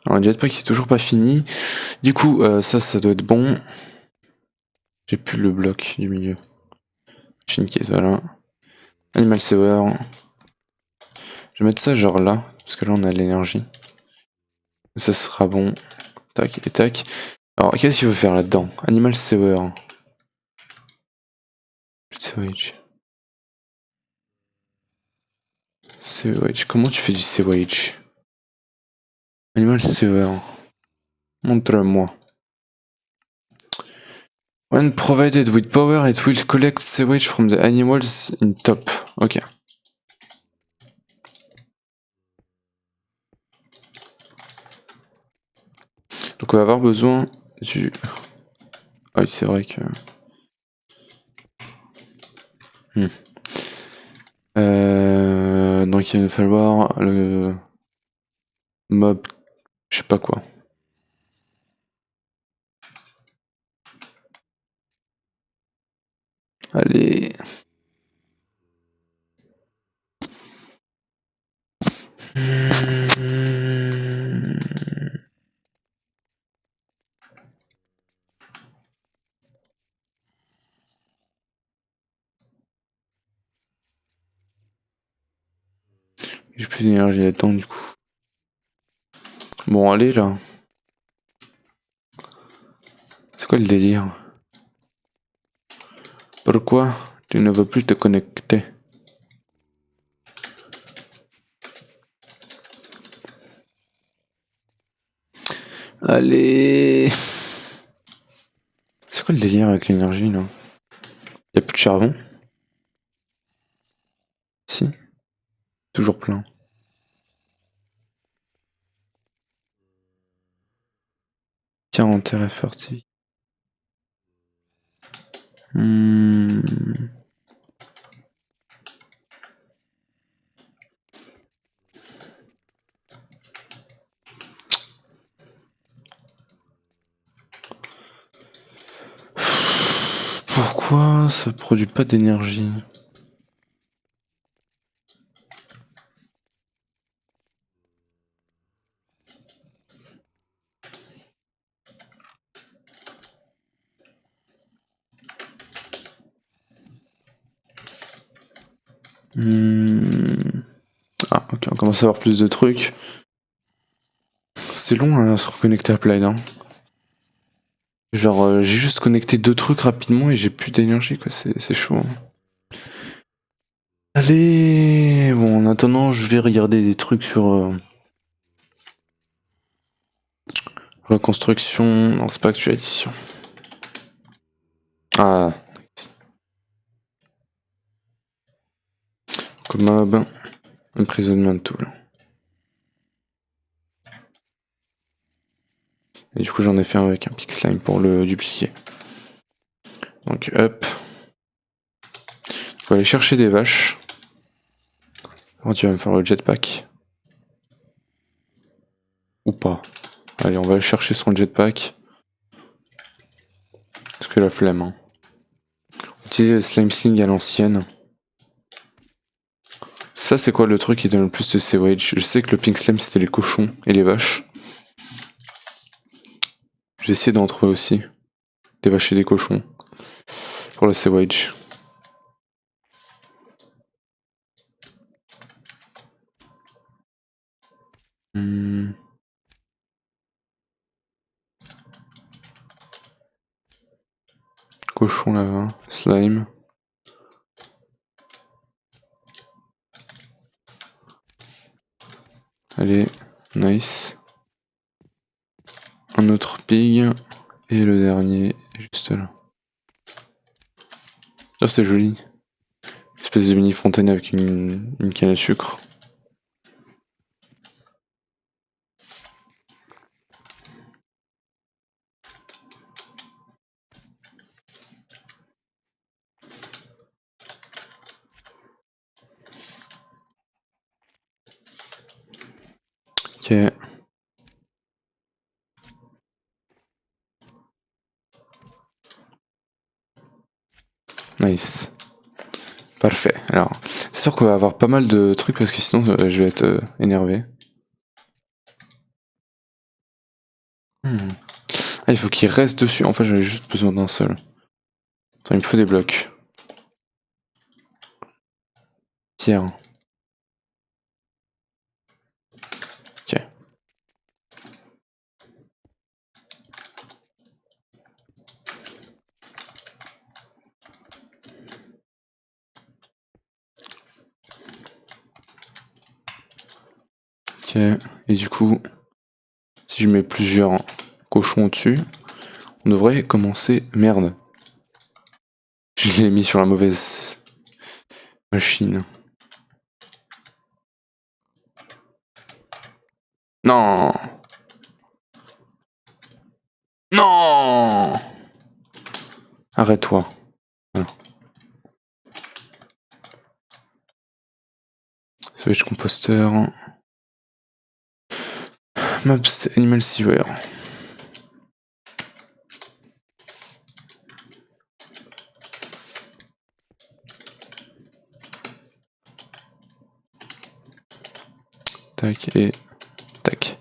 Alors le jetpack est toujours pas fini. Du coup, ça doit être bon. J'ai plus le bloc du milieu. Machine qui est voilà. Animal sewer. Je vais mettre ça genre là, parce que là on a de l'énergie. Ça sera bon. Tac et tac. Alors qu'est-ce qu'il faut faire là-dedans? Animal sewer. Sewage. Sewage. Comment tu fais du sewage? Animal sewer. Montre-moi. When provided with power, it will collect sewage from the animals in top. Ok. Donc on va avoir besoin du... Ah oui, c'est vrai que... Donc il va falloir le... Mob... Je sais pas quoi. Allez... J'ai plus d'énergie là-dedans du coup. Bon, allez là. C'est quoi le délire? Pourquoi tu ne veux plus te connecter? Allez. C'est quoi le délire avec l'énergie là? Y'a plus de charbon? Si. Toujours plein. Quarantaine fortifié. Pourquoi ça produit pas d'énergie? Ah, ok, on commence à avoir plus de trucs. C'est long à se reconnecter à Plaid, hein. Genre, j'ai juste connecté 2 trucs rapidement et j'ai plus d'énergie, quoi. C'est chaud, hein. Allez, bon, en attendant, je vais regarder des trucs sur reconstruction. Non, c'est pas actualisation. Ah, comme mob, emprisonnement de tout là. Et du coup, j'en ai fait un avec un pick slime pour le dupliquer. Donc, hop. Faut aller chercher des vaches. Quand tu vas me faire le jetpack. Ou pas. Allez, on va aller chercher son jetpack. Parce que la flemme, hein. Utiliser le slime sling à l'ancienne. Ça, c'est quoi le truc qui donne le plus de sewage? Je sais que le pink slime c'était les cochons et les vaches. J'ai essayé d'en trouver aussi. Des vaches et des cochons. Pour le sewage. Cochon là-bas. Slime. Allez, nice. Un autre pig. Et le dernier est juste là. Ça c'est joli. Espèce de mini fontaine avec une canne à sucre. Ok. Nice. Parfait. Alors, c'est sûr qu'on va avoir pas mal de trucs parce que sinon je vais être énervé. Ah, il faut qu'il reste dessus. En fait, j'avais juste besoin d'un seul. Attends, il me faut des blocs. Pierre. Ok. Ok. Et du coup, si je mets plusieurs cochons au-dessus, on devrait commencer. Merde. Je l'ai mis sur la mauvaise machine. Non. Non. Arrête-toi. Voilà. Switch composteur. Maps Animal Sewer. Tac et tac.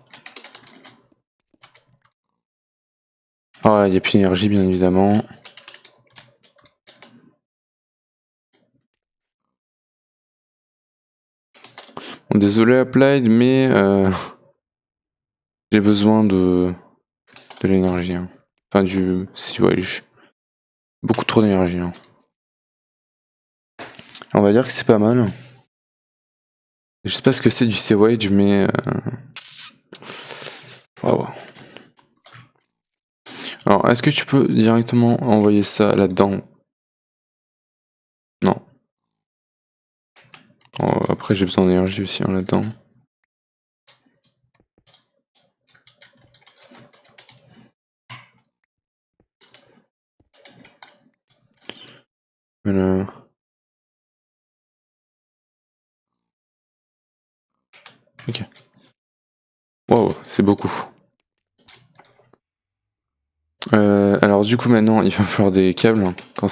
Ah, il n'y a plus d'énergie, bien évidemment. Bon, désolé Applied, mais j'ai besoin de l'énergie. Hein. Enfin du sewage. Beaucoup trop d'énergie. Hein. On va dire que c'est pas mal. Je sais pas ce que c'est du sewage, mais wow. Alors, est-ce que tu peux directement envoyer ça là-dedans? Non. Oh, après, j'ai besoin d'énergie aussi hein, là-dedans. Voilà. Ok. Wow, c'est beaucoup. Alors du coup maintenant il va falloir des câbles quand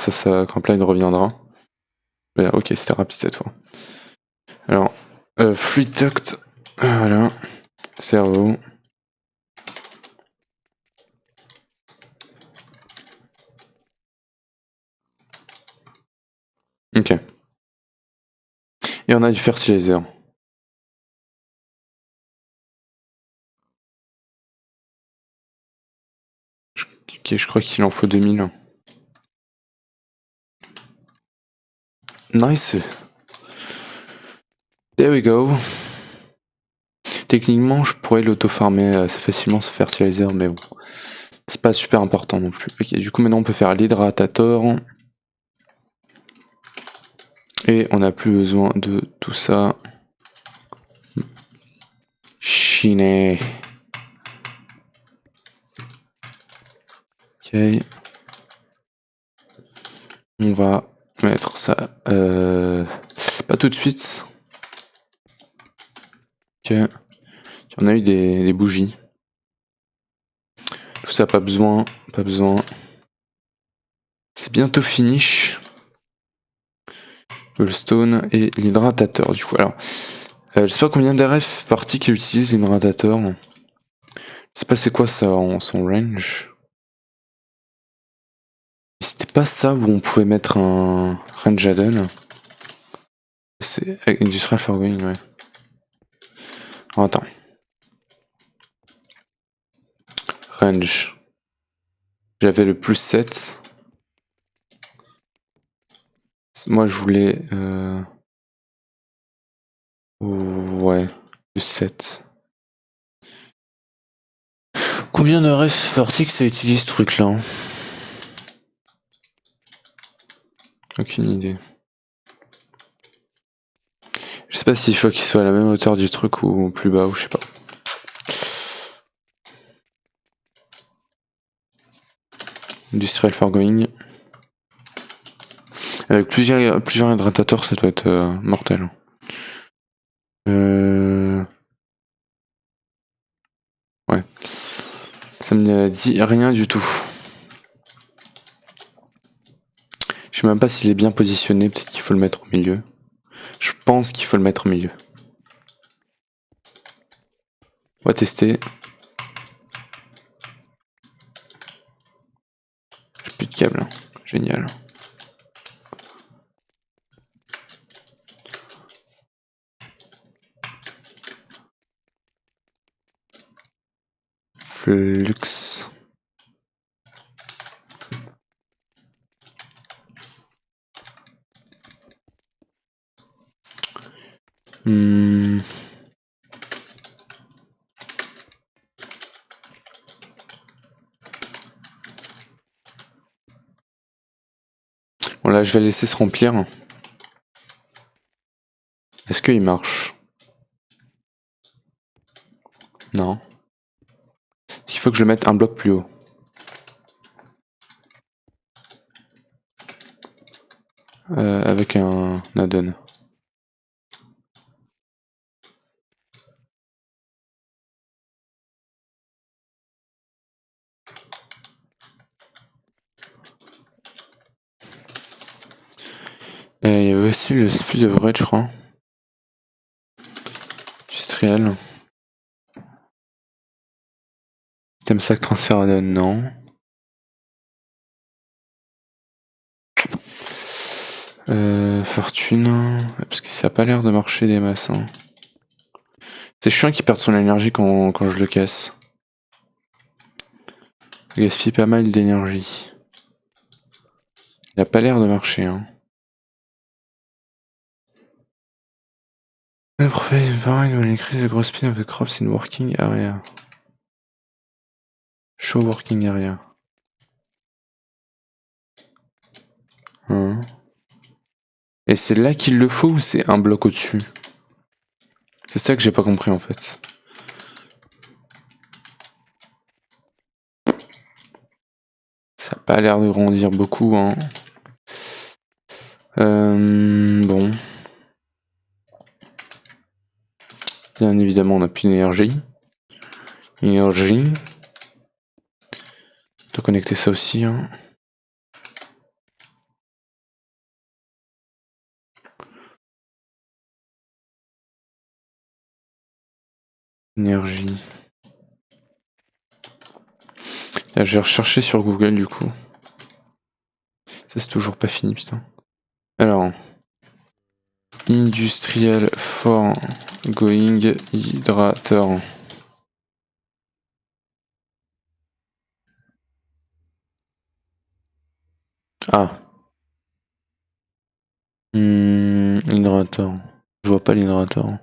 quand Plaid reviendra. Ok, c'était rapide cette fois. Alors fluid duct, voilà, cerveau. Ok. Et on a du fertilizer. Ok, je crois qu'il en faut 2000. Nice. There we go. Techniquement, je pourrais l'auto-farmer assez facilement ce fertilizer, mais bon. C'est pas super important non plus. Ok, du coup maintenant on peut faire l'hydratator. Et on n'a plus besoin de tout ça. Chiné. Ok. On va mettre ça. Pas tout de suite. Ok. On a eu des bougies. Tout ça, pas besoin. Pas besoin. C'est bientôt finish. Le stone et l'hydratateur du coup. Alors, je sais pas combien d'RF parties utilise l'hydratateur. Je sais pas c'est quoi ça en son range. C'était pas ça où on pouvait mettre un range add-on. C'est Industrial Foregoing, ouais. Oh, attends. Range. J'avais le plus 7. Moi je voulais. Ouais, plus 7. Combien de ref parties que ça utilise ce truc là? Aucune idée. Je sais pas s'il faut qu'il soit à la même hauteur du truc ou plus bas ou je sais pas. Industrial Foregoing. Avec plusieurs hydratateurs, ça doit être mortel. Ouais. Ça me dit rien du tout. Je sais même pas s'il est bien positionné, peut-être qu'il faut le mettre au milieu. Je pense qu'il faut le mettre au milieu. On va tester. J'ai plus de câble. Hein. Génial. Flux. Bon là je vais laisser se remplir. Est-ce qu'il marche? Non. Il faut que je mette un bloc plus haut. Avec un add-on. Et il y avait aussi le speed of rate, je crois. Industriel. Système sac transfert add-on, non. Fortune. Parce que ça a pas l'air de marcher des masses. Hein. C'est chiant qu'il perde son énergie quand je le casse. Ça gaspille pas mal d'énergie. Il a pas l'air de marcher, hein. Provide provide when increase the gross speed of the crops in working area. Show working area. Hein. Et c'est là qu'il le faut ou c'est un bloc au-dessus? C'est ça que j'ai pas compris en fait. Ça a pas l'air de grandir beaucoup, hein. Bon. Bien évidemment, on n'a plus d'énergie. Énergie. On doit connecter ça aussi, hein. Énergie. Là, je vais rechercher sur Google du coup. Ça, c'est toujours pas fini, putain. Alors. Industrial for going hydrator. Ah. Hydrator. Je vois pas l'hydrator.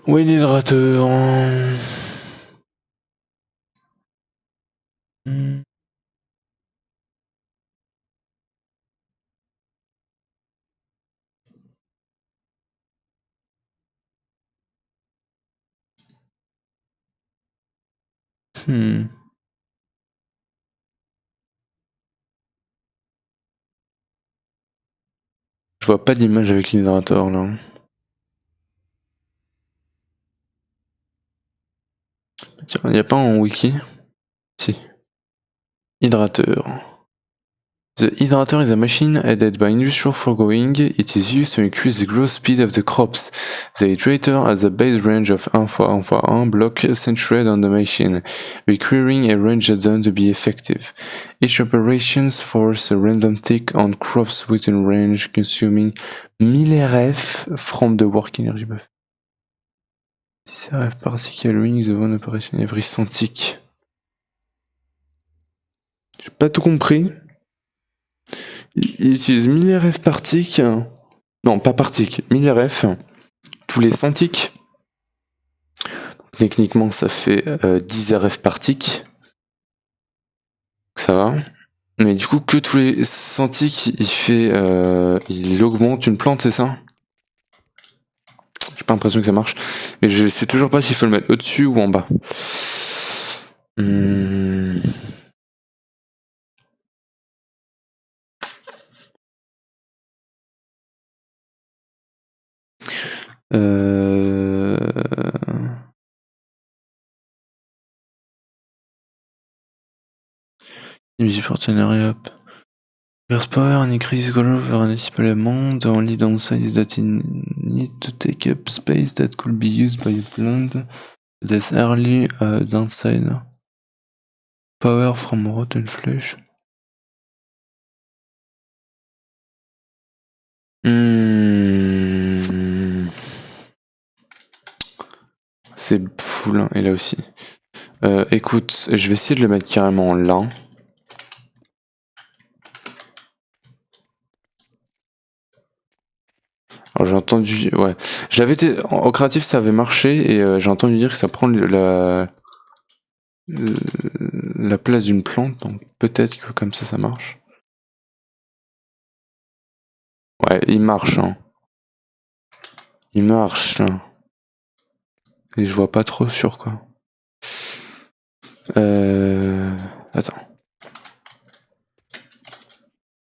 Où est l'hydrateur? Je vois pas d'image avec l'hydrateur là. Tiens, y a pas en wiki? Si. Hydrateur. The hydrator is a machine added by industrial foregoing. It is used to increase the growth speed of the crops. The hydrator has a base range of 1 block centered on the machine, requiring a range add-on to be effective. Each operation forces a random tick on crops within range, consuming 1000 RF from the work energy buff. 10 RF particle wing the one operation every 100 tick. J'ai pas tout compris. Il utilise 1000 RF par tick. Non, pas par tick, 1000 RF tous les 100 ticks. Techniquement, ça fait 10 RF par tick. Ça va. Mais du coup, que tous les 100 ticks, il augmente une plante, c'est ça? J'ai pas l'impression que ça marche. Mais je sais toujours pas s'il faut le mettre au-dessus ou en bas. Music partenariat. Power and increase growth municipally. The only downside is that it needs to take up space that could be used by a plant. That's early downside. Power from rotten flesh. C'est full, hein, et là aussi. Écoute, je vais essayer de le mettre carrément là. Alors j'ai entendu, ouais, j'avais été au créatif, ça avait marché et j'ai entendu dire que ça prend la place d'une plante, donc peut-être que comme ça marche. Ouais, il marche, hein. Il marche, là. Et je vois pas trop sur quoi. Attends.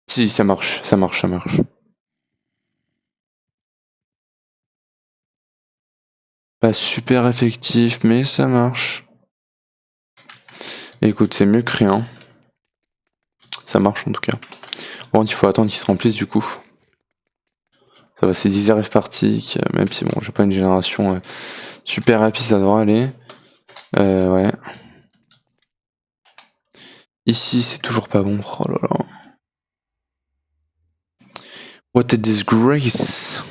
Si, ça marche, ça marche, ça marche. Pas super effectif, mais ça marche. Écoute, c'est mieux que rien. Ça marche en tout cas. Bon, il faut attendre qu'il se remplisse du coup. Ça va, c'est 10 RF par tick, même si bon, j'ai pas une génération super rapide, ça devrait aller. Ouais. Ici, c'est toujours pas bon. Oh là là. What a disgrace.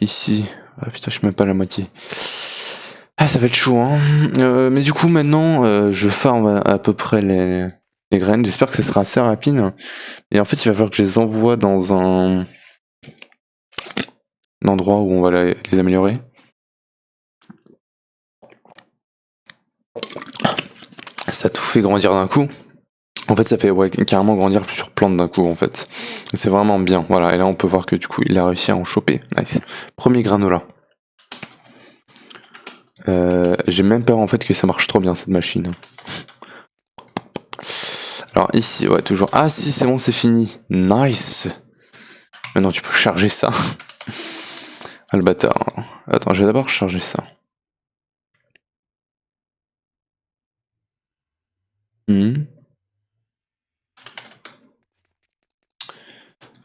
Ici. Ah putain, je suis même pas à la moitié. Ah, ça va être chaud, hein. Mais du coup, maintenant, je farm à peu près les graines. J'espère que ça sera assez rapide. Et en fait, il va falloir que je les envoie dans un endroit où on va les améliorer. Ça a tout fait grandir d'un coup. En fait, ça fait carrément grandir plusieurs plantes d'un coup, en fait. C'est vraiment bien. Voilà, et là, on peut voir que du coup, il a réussi à en choper. Nice. Premier granola. J'ai même peur, en fait, que ça marche trop bien, cette machine. Alors ici, ouais, toujours. Ah si, c'est bon, c'est fini. Nice. Maintenant, tu peux charger ça. Ah, le bâtard. Attends, je vais d'abord charger ça.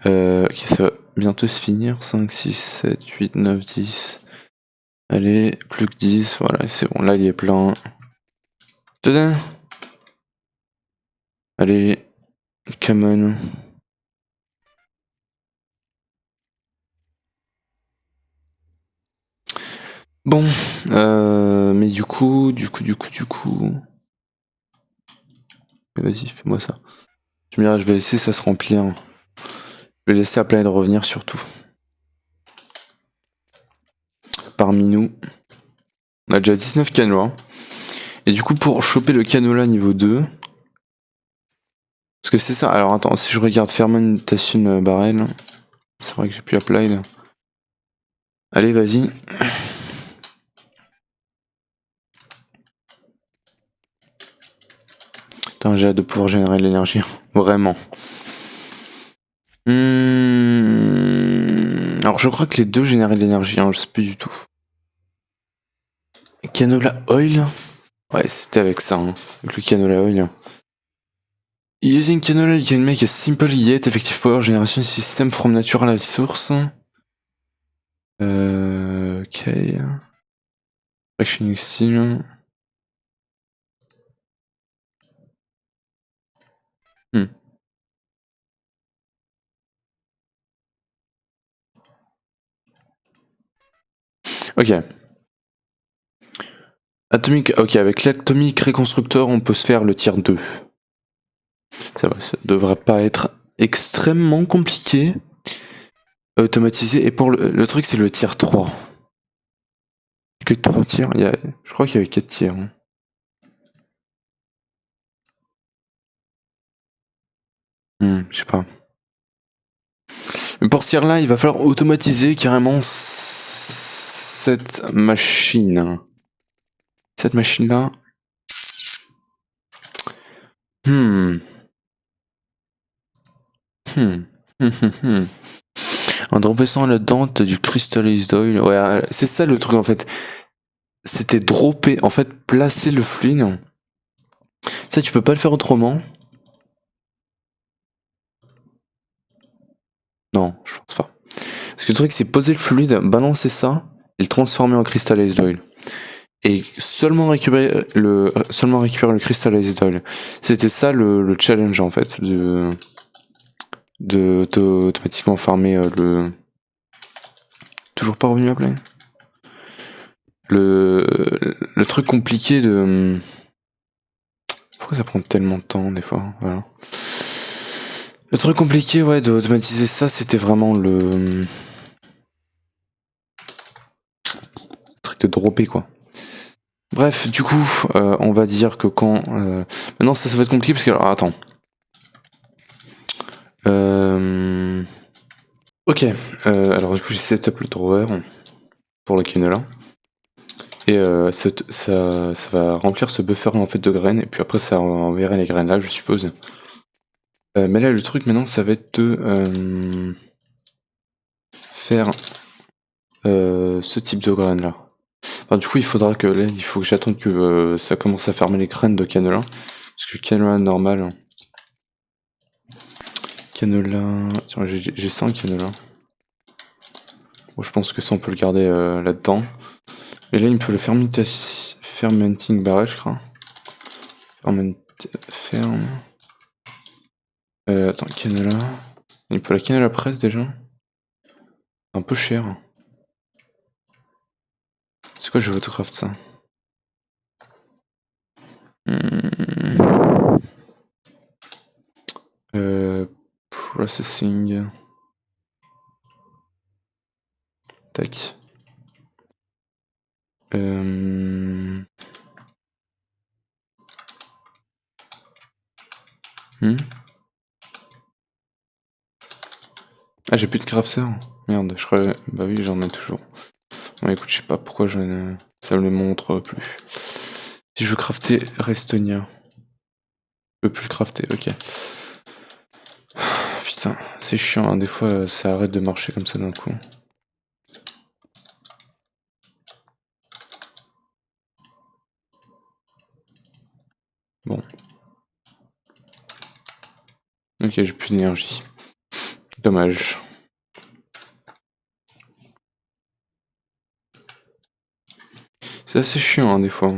Ok, ça va bientôt se finir. 5, 6, 7, 8, 9, 10. Allez, plus que 10. Voilà, c'est bon. Là, il est plein. Tadam. Allez, come on. Bon, mais du coup. Vas-y, fais-moi ça. Je me dirais, je vais laisser ça se remplir. Je vais laisser la planète revenir surtout. Parmi nous. On a déjà 19 canolas. Et du coup, pour choper le canola niveau 2. Parce que c'est ça. Alors attends, si je regarde fermentation barrel. C'est vrai que j'ai plus applied. Allez, vas-y. Putain, j'ai hâte de pouvoir générer de l'énergie. Vraiment. Alors je crois que les deux généraient de l'énergie, hein, je sais plus du tout. Canola oil. Ouais, c'était avec ça, hein, avec le canola oil. Using canola, you can make a simple yet effective power generation system from natural source. Ok. Fractioning steel. Ok. Atomic, ok, avec l'Atomic Reconstructor, on peut se faire le tier 2. Ça va, ça devrait pas être extrêmement compliqué. Automatisé. Et pour le truc, c'est le tier 3. Que 3 tiers je crois qu'il y avait 4 tiers. Hein. Je sais pas. Mais pour ce tiers là, il va falloir automatiser carrément cette machine. Cette machine là. Hmm. Hmm. En droppant là-dedans, t'as du crystallized oil. Ouais, c'est ça le truc en fait. C'était dropper, en fait, placer le fluide. Ça, tu peux pas le faire autrement. Non, je pense pas. Parce que le truc, c'est poser le fluide, balancer ça, et le transformer en crystallized oil. Et seulement récupérer le crystallized oil. C'était ça le challenge en fait, de automatiquement farmer le. Toujours pas revenu à plein. Le truc compliqué de. Pourquoi ça prend tellement de temps des fois? Voilà. Le truc compliqué, ouais, d'automatiser ça, c'était vraiment le truc de dropper quoi. Bref, du coup, on va dire que quand. Maintenant, ça va être compliqué parce que. Alors, attends. Ok, alors du coup, j'ai setup le drawer pour le canola. Et ça va remplir ce buffer en fait de graines. Et puis après, ça enverrait les graines là, je suppose. Mais là, le truc maintenant, ça va être de faire ce type de graines là. Enfin, du coup, il faudra que là, il faut que j'attende que ça commence à fermer les graines de canola. Parce que le canola normal. Canola. Tiens, j'ai 100 canola. Bon, je pense que ça, on peut le garder là-dedans. Et là, il me faut le fermenting barrel, je crois. Ferme. Attends, canola. Il me faut la canola presse déjà. Un peu cher. quoi je veux autocraft ça? Processing. Tac. Ah, j'ai plus de crafter. Merde, je crois. Bah oui, j'en ai toujours. Bon, écoute, je sais pas pourquoi ça me le montre plus. Si je veux crafter Restonia. Je peux plus le crafter, ok. Putain, c'est chiant, hein. Des fois ça arrête de marcher comme ça d'un coup. Bon. Ok, j'ai plus d'énergie. Dommage. C'est assez chiant, hein, des fois.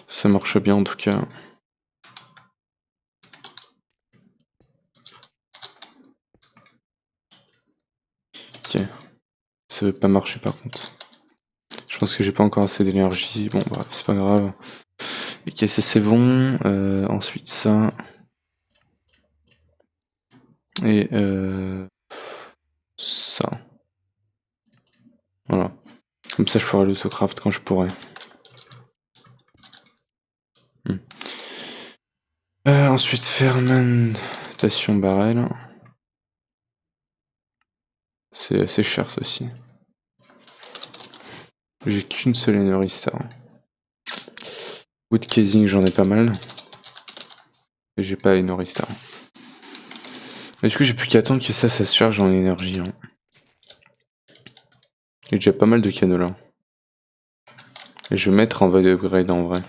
Ça marche bien en tout cas. Ok. Ça veut pas marcher par contre. Je pense que j'ai pas encore assez d'énergie. Bon, bref, c'est pas grave. Ok, ça c'est bon. Ensuite ça. Et ça. Voilà. Comme ça je ferai l'autocraft quand je pourrai. Ensuite fermentation barrel. C'est assez cher ça aussi. J'ai qu'une seule énergie ça. Wood casing j'en ai pas mal. Et j'ai pas énergie ça. Et du coup j'ai plus qu'à attendre que ça se charge en énergie. Hein. J'ai déjà pas mal de canaux là. Et je vais mettre en voie d'upgrade en vrai.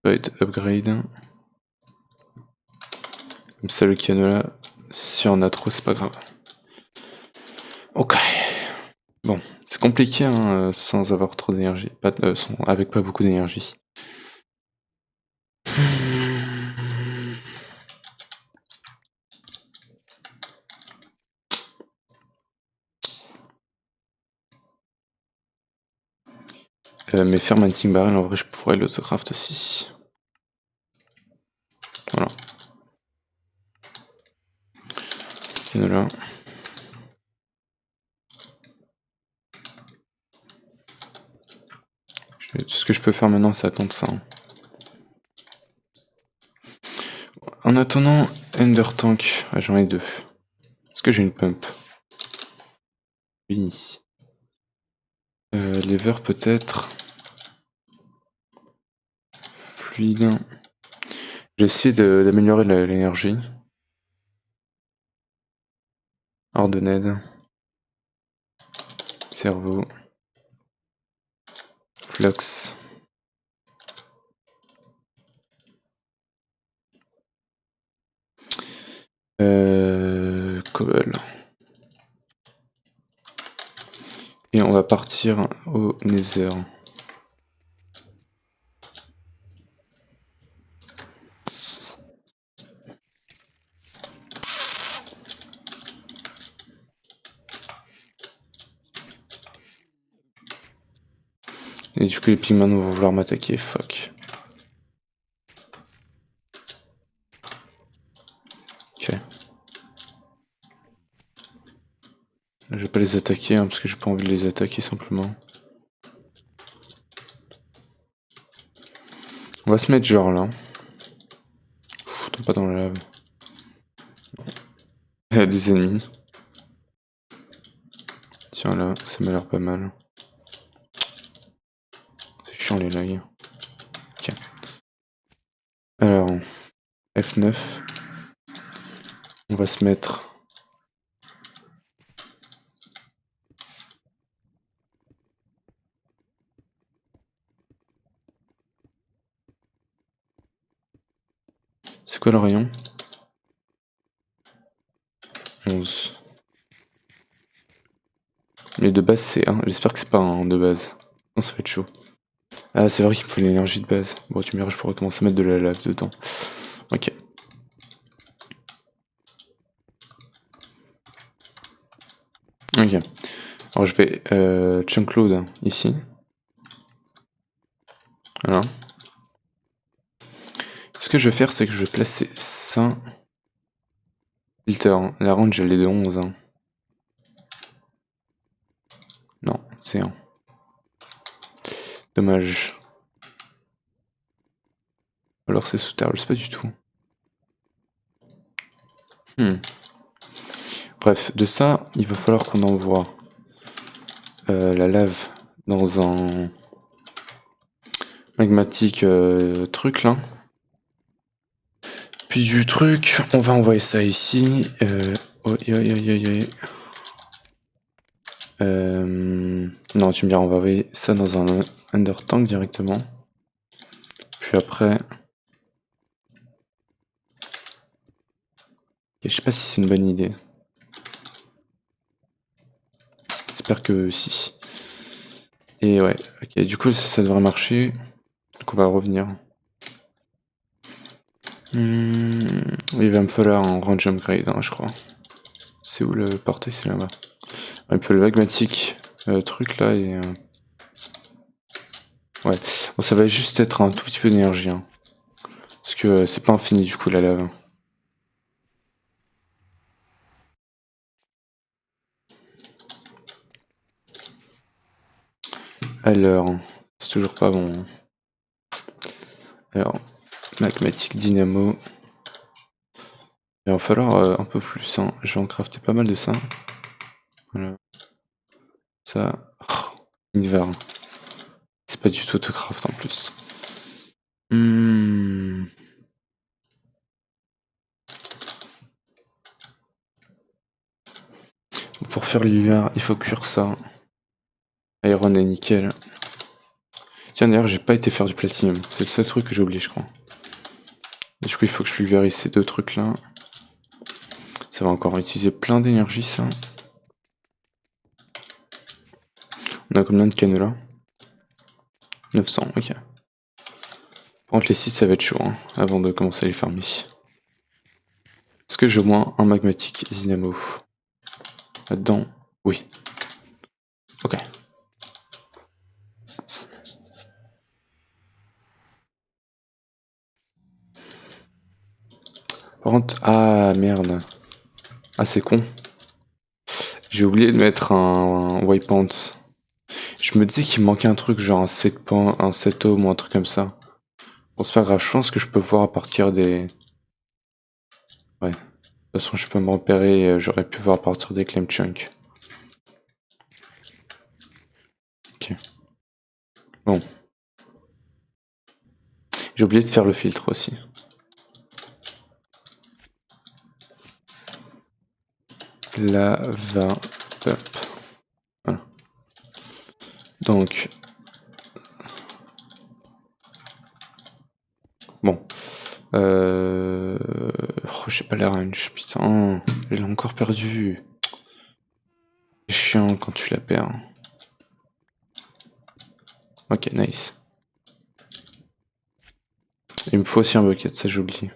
Va être upgrade. Comme ça le canot là, si on a trop c'est pas grave. Ok. Bon, c'est compliqué hein, sans avoir trop d'énergie. Avec pas beaucoup d'énergie. Mais fermenting barrel en vrai je pourrais l'autocraft aussi. Voilà. Canot là. Tout ce que je peux faire maintenant c'est attendre ça. Hein. En attendant, Ender Tank, ah, j'en ai deux. Est-ce que j'ai une pump? Oui. Lever peut-être. Fluide. J'essaie d'améliorer l'énergie. Ordonnade. Cerveau. Flux. Cobble. Et on va partir au Nether. Et du coup les pigments vont vouloir m'attaquer, fuck. Ok. Je vais pas les attaquer hein, parce que j'ai pas envie de les attaquer simplement. On va se mettre genre là. Tombe pas dans la lave. Il y a des ennemis. Tiens là, ça m'a l'air pas mal. C'est chiant les lags. Ok. Alors, F9. On va se mettre. C'est quoi le rayon? 11. Mais de base c'est 1. J'espère que c'est pas un de base. Non, ça va être chaud. Ah, c'est vrai qu'il me faut l'énergie de base. Bon, tu me diras, je pourrais commencer à mettre de la lave dedans. Ok. Ok. Alors je vais chunk load ici. Voilà. Ce que je vais faire, c'est que je vais placer ça. Filter, hein. La range elle est de 11. Hein. Non, c'est 1. Dommage. Alors c'est sous terre, je sais pas du tout. Bref, de ça, il va falloir qu'on envoie la lave dans un magmatique truc là. Puis du truc, on va envoyer ça ici. Non, tu me diras, on va envoyer ça dans un under tank directement. Puis après, je sais pas si c'est une bonne idée. J'espère que si. Et ouais, ok, du coup ça devrait marcher. Donc on va revenir. Il va me falloir un range upgrade, hein, je crois. C'est où le portail? C'est là-bas. Il me faut le magmatique truc là et... Ouais, bon, ça va juste être un tout petit peu d'énergie. Hein. Parce que c'est pas infini du coup la lave. Alors, c'est toujours pas bon. Hein. Alors, magmatique dynamo. Il va falloir un peu plus. Hein. Je vais en crafter pas mal de ça. Voilà. Ça. Oh, Invar. C'est pas du tout autocraft en plus. Pour faire l'hiver, il faut cuire ça. Iron et nickel. Tiens, d'ailleurs, j'ai pas été faire du platinium. C'est le seul truc que j'ai oublié, je crois. Et du coup, il faut que je pulvérise ces deux trucs-là. Ça va encore utiliser plein d'énergie, ça. On a combien de canaux là? 900, ok. Par contre, les 6, ça va être chaud, hein, avant de commencer à les farmer. Est-ce que j'ai au moins un magmatique dynamo? Là-dedans, oui. Ok. Par contre, ah merde. Ah, c'est con. J'ai oublié de mettre un waypoint. Je me disais qu'il me manquait un truc, genre un set point, un set home ou un truc comme ça. Bon, c'est pas grave, je pense que je peux voir à partir des. Ouais. De toute façon, je peux me repérer, j'aurais pu voir à partir des claim chunks. Ok. Bon. J'ai oublié de faire le filtre aussi. Lava up. Voilà. Donc. Bon. Oh, j'ai pas la range, putain. Je l'ai encore perdu. C'est chiant quand tu la perds. Ok, nice. Il me faut aussi un bucket, ça j'oublie.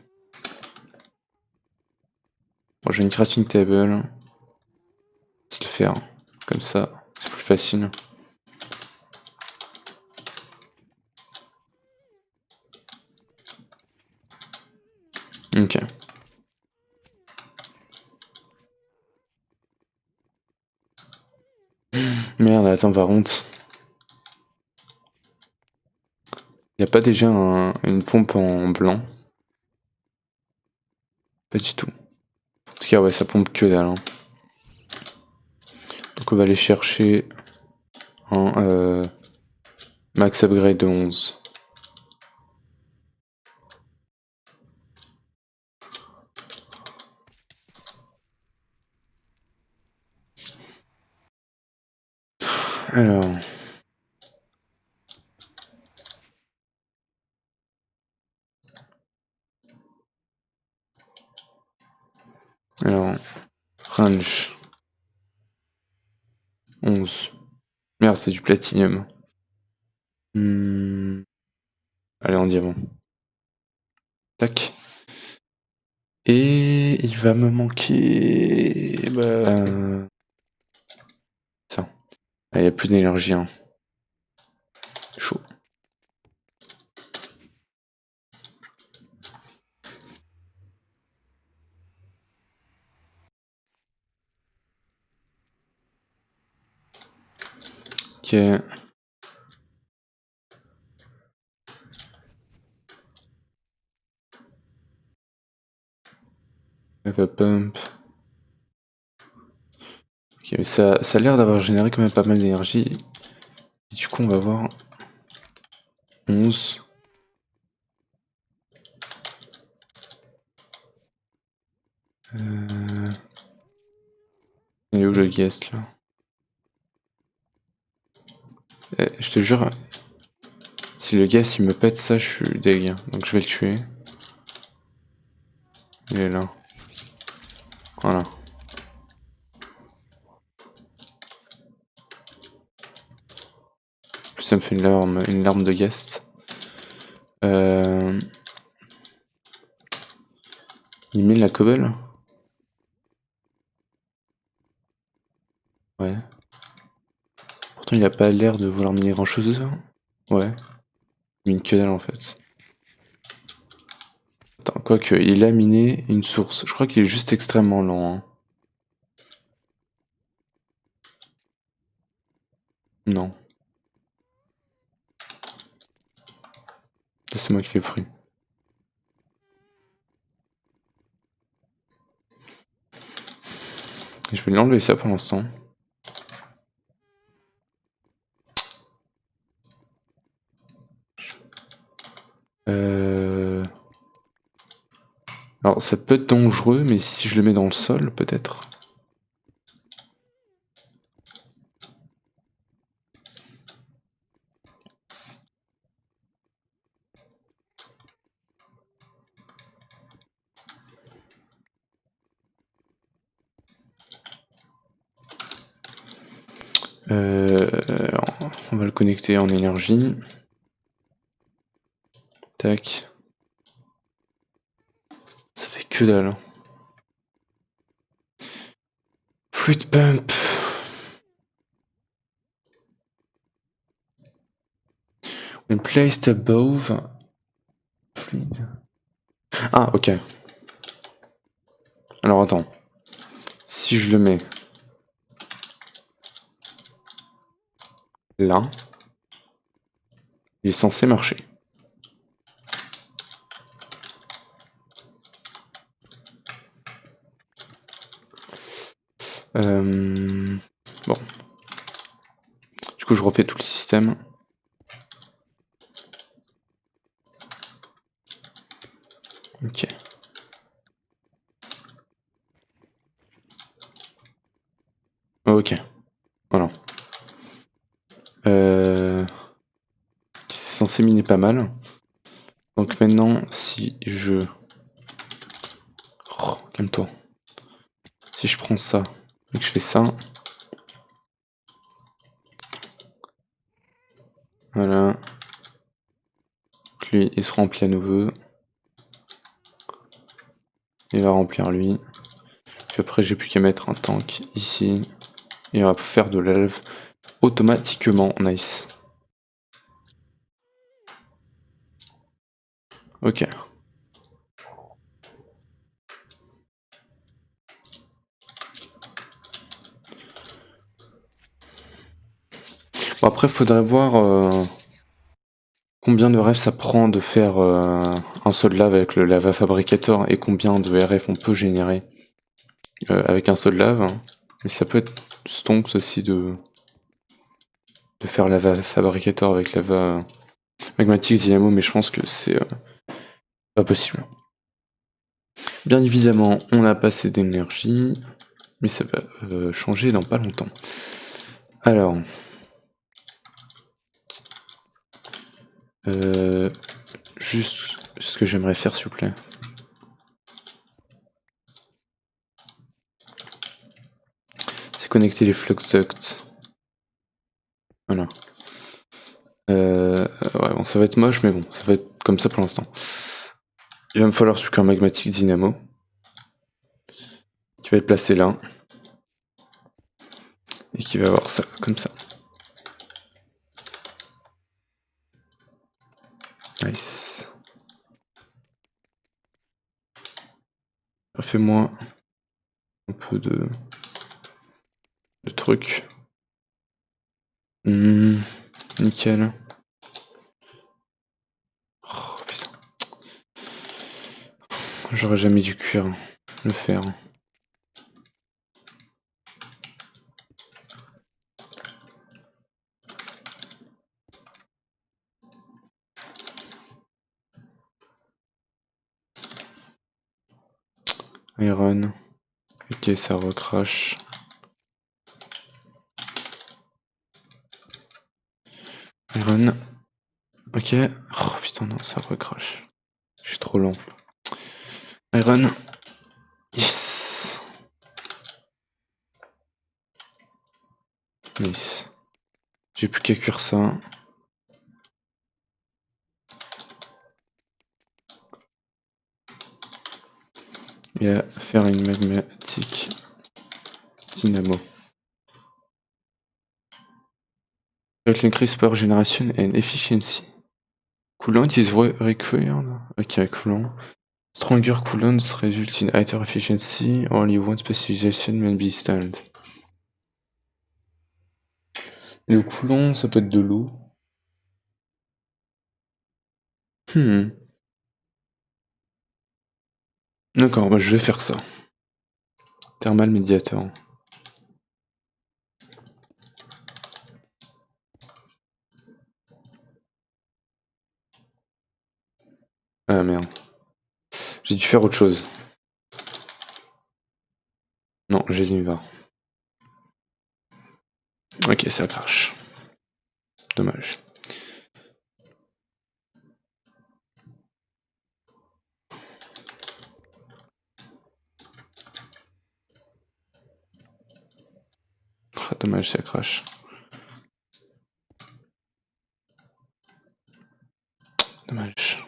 Bon, j'ai une crafting table. C'est le faire. Comme ça, c'est plus facile. Ok. Merde, attends, Varante. Y a pas déjà une pompe en blanc? Pas du tout. En tout cas, ouais, ça pompe que dalle. Hein. Donc on va aller chercher un max upgrade de 11. Alors. Alors. Range. 11. Merde, c'est du platinium. Allez, en diamant. Tac. Et il va me manquer... ça. Il n'y a plus d'énergie. Hein. Chaud. Ok. Lava pump. Ok, mais ça a l'air d'avoir généré quand même pas mal d'énergie. Et du coup, on va voir. 11. Il est où le guest là? Je te jure, si le guest il me pète ça, je suis deg. Donc je vais le tuer. Il est là. Voilà. En plus, ça me fait une larme de guest. Il met la cobble. Ouais. Pourtant, il a pas l'air de vouloir miner grand chose. Ouais. Il mine que dalle en fait. Attends, quoique, il a miné une source. Je crois qu'il est juste extrêmement lent. Hein. Non. C'est moi qui l'ai pris. Je vais lui enlever ça pour l'instant. Alors ça peut être dangereux, mais si je le mets dans le sol, peut-être. On va le connecter en énergie. Tac. Ça fait que dalle. Hein. Fruit pump. On placed above. Fluid. Ah, ok. Alors attends. Si je le mets là, il est censé marcher. Bon. Du coup, je refais tout le système. Ok. Ok. Voilà. C'est censé miner pas mal. Donc maintenant, si je... Oh, calme-toi. Si je prends ça et que je fais ça... Voilà. Lui, il se remplit à nouveau. Il va remplir lui. Puis après, j'ai plus qu'à mettre un tank ici. Et on va faire de la lave automatiquement. Nice. Ok. Bon, après, faudrait voir combien de RF ça prend de faire un seul lave avec le lava fabricator et combien de RF on peut générer avec un seul lave. Mais ça peut être stonks aussi de faire lava fabricator avec lava magmatique dynamo, mais je pense que c'est pas possible. Bien évidemment, on a pas assez d'énergie, mais ça va changer dans pas longtemps. Alors, juste ce que j'aimerais faire, s'il vous plaît. C'est connecter les flux ducts Voilà. Ouais, bon, ça va être moche, mais bon, ça va être comme ça pour l'instant. Il va me falloir qu'un magmatique dynamo. Qui va être placé là. Et qui va avoir ça, comme ça. Nice. Fais-moi un peu de trucs. Nickel. Oh putain. J'aurais jamais dû cuire le fer. Iron. Ok, ça recrache. Iron. Ok. Oh putain, non, ça recrache. Je suis trop lent. Iron. Yes. Nice. J'ai plus qu'à cuire ça. Et à faire une magmatique dynamo. Avec increase power generation and efficiency. Coolant is required. Ok, coolant. Stronger coolants result in higher efficiency. Only one specialization may be installed. Le coolant, ça peut être de l'eau. D'accord, bah je vais faire ça. Thermal médiateur. Ah merde. J'ai dû faire autre chose. Non, j'ai dû voir. Ok, ça crache. Dommage. Ah, dommage, ça crache. Dommage.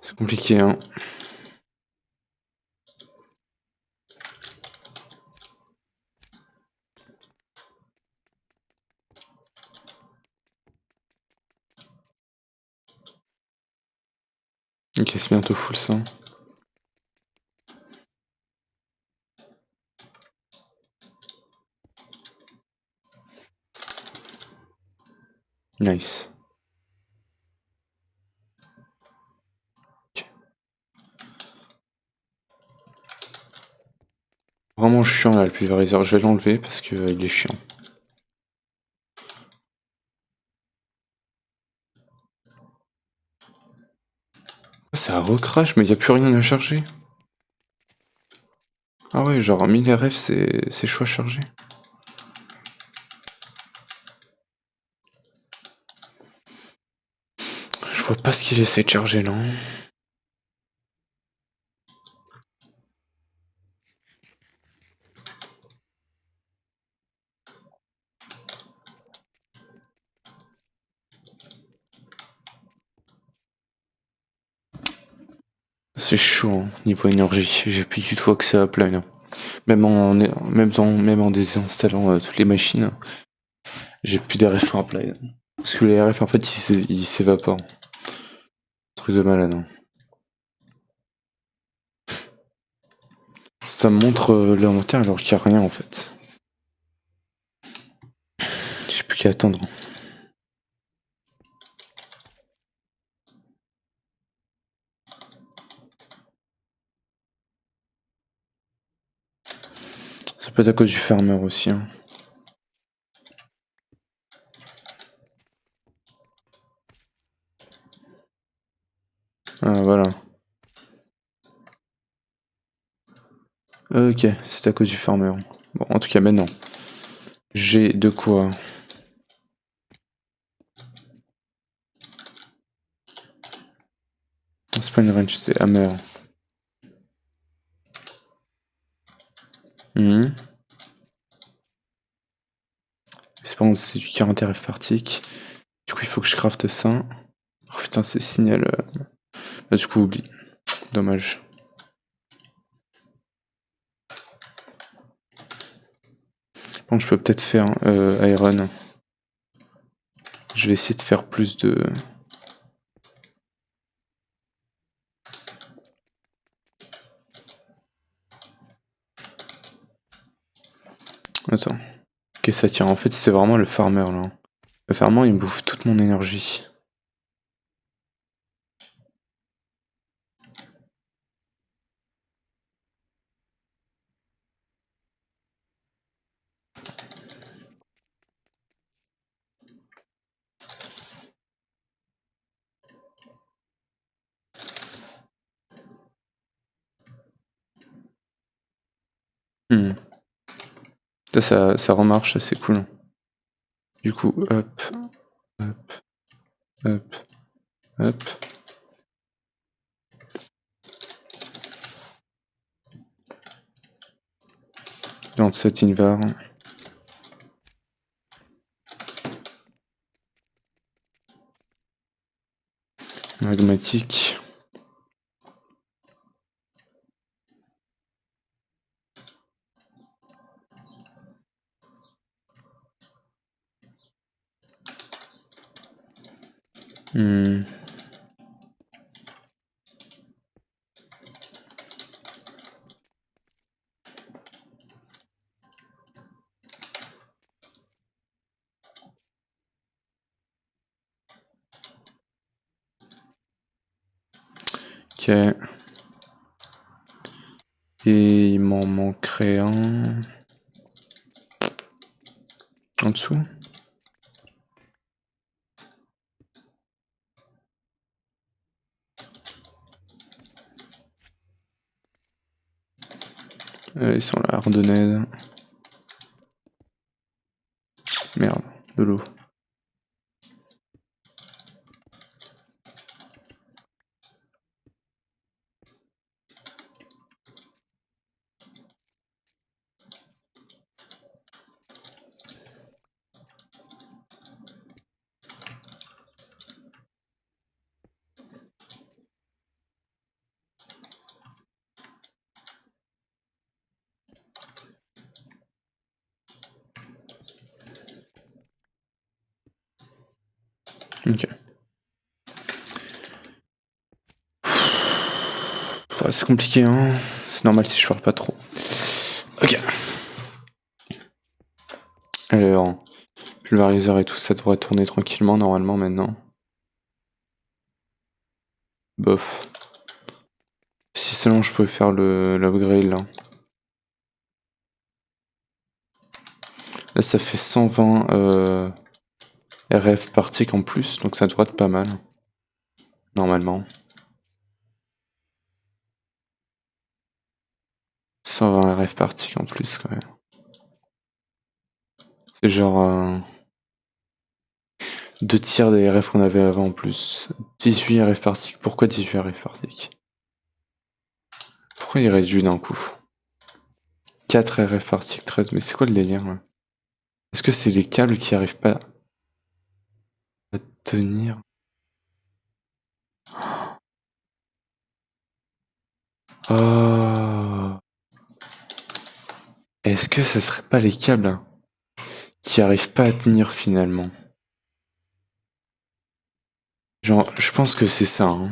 C'est compliqué, hein. Ok, c'est bientôt full ça. Nice. Okay. Vraiment chiant là le pulvérisateur. Je vais l'enlever parce que il est chiant. Ça recrache, mais il n'y a plus rien à charger. Ah ouais, genre 1000 RF, c'est chaud à charger. Je vois pas ce qu'il essaie de charger là. C'est chaud, hein, niveau énergie. J'ai plus du tout accès à Upline. Même en désinstallant toutes les machines, j'ai plus d'RF en Upline. Parce que les RF en fait ils s'évaporent. Truc de malade. Hein. Ça montre l'inventaire alors qu'il n'y a rien en fait. J'ai plus qu'à attendre. Ça peut être à cause du farmer aussi. Hein. Ah voilà. Ok, c'est à cause du farmer. Bon, en tout cas maintenant, j'ai de quoi c'est pas une range, c'est hammer. C'est pas bon, c'est du 40 RF par tick. Du coup, il faut que je crafte ça. Oh putain, c'est signal. Bah, du coup, oublie. Dommage. Bon, je peux peut-être faire Iron. Je vais essayer de faire plus de... Attends. Ok, ça tient. En fait, c'est vraiment le farmer, là. Le farmer, il me bouffe toute mon énergie. Ça remarche, c'est cool. Du coup, hop, hop, hop, hop. Dans cette invar. Magmatique. Ok. Et il m'en manquerait un... En dessous. Ils sont là, Ardennais. Merde, de l'eau. Ok. Ouais, c'est compliqué, hein. C'est normal si je parle pas trop. Ok. Alors, pulvériseur et tout, ça devrait tourner tranquillement normalement maintenant. Bof. Si seulement je pouvais faire l'upgrade là. Là, ça fait 120 RF par tick en plus, donc ça devrait être pas mal. Normalement. 120 RF par tick en plus quand même. C'est genre 2 tiers des RF qu'on avait avant en plus. 18 RF par tick. Pourquoi 18 RF par tick? Pourquoi il réduit d'un coup? 4 RF par tick, 13. Mais c'est quoi le délire là? Est-ce que c'est les câbles qui arrivent pas à tenir? Oh. Est-ce que ça serait pas les câbles hein, qui arrivent pas à tenir finalement? Genre, je pense que c'est ça. Hein.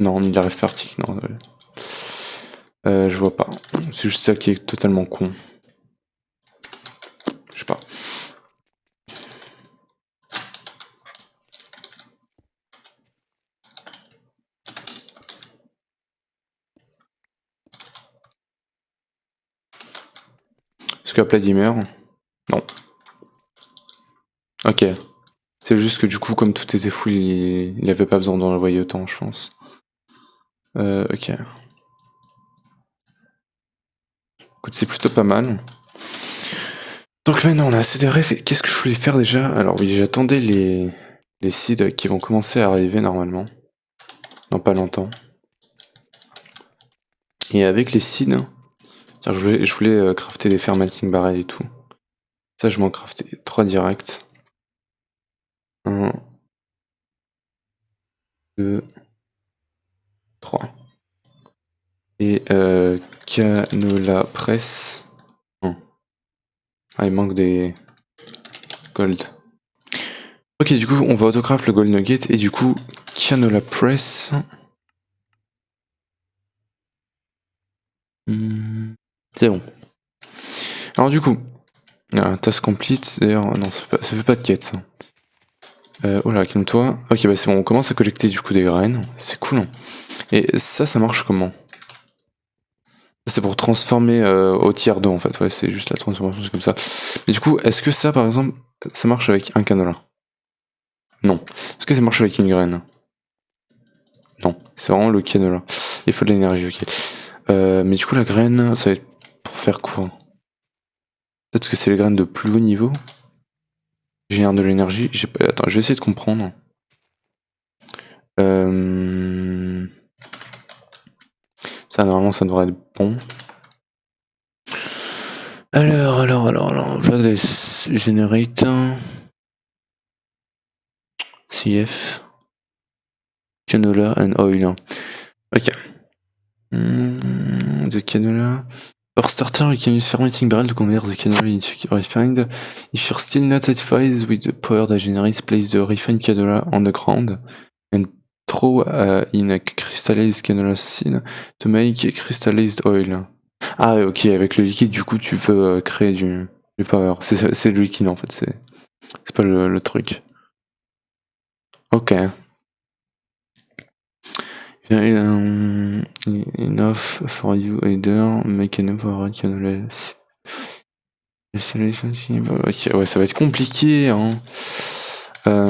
Non, il arrive par tick, non. Je vois pas. C'est juste ça qui est totalement con. Je sais pas. Est-ce qu'à Pladimer? Non. Ok. C'est juste que du coup, comme tout était full, il avait pas besoin d'en envoyer autant, je pense. Ok. Écoute, c'est plutôt pas mal. Donc maintenant, on a assez de refs. Qu'est-ce que je voulais faire déjà? Alors oui, j'attendais les seeds qui vont commencer à arriver normalement. Dans pas longtemps. Et avec les seeds, je voulais crafter des fermenting barrels et tout. Ça, je m'en craftais 3 directs. 1, 2, 3. Et canola press. Non. Ah, il manque des gold. Ok, du coup, on va autocraft le gold nugget et du coup, canola press. C'est bon. Alors du coup, task complete. D'ailleurs, non, ça fait pas de quête ça. Oh là, calme-toi. Ok, bah c'est bon, on commence à collecter du coup des graines. C'est cool. Hein. Et ça marche comment? C'est pour transformer au tier 2 en fait. Ouais, c'est juste la transformation, c'est comme ça. Mais du coup, est-ce que ça, par exemple, ça marche avec un canola? Non. Est-ce que ça marche avec une graine? Non. C'est vraiment le canola. Il faut de l'énergie, ok. Mais du coup, la graine, ça va être pour faire quoi? Peut-être que c'est les graines de plus haut niveau? Génère de l'énergie. Attends, je vais essayer de comprendre. Ça, normalement, ça devrait être bon. Alors, generate CF canola and oil. Ok. The canola. For starter, you can use fermenting barrel to convert the canola into refined. If you're still not satisfied with the power that generates, place the refined canola on the ground and throw in a crystallized canola seed to make crystallized oil. Ah ok, avec le liquide du coup tu peux créer du power. C'est le liquide en fait, c'est pas le truc. Ok. Enough for you either, make enough for canola. Ok, ouais, ça va être compliqué. Hein. Ça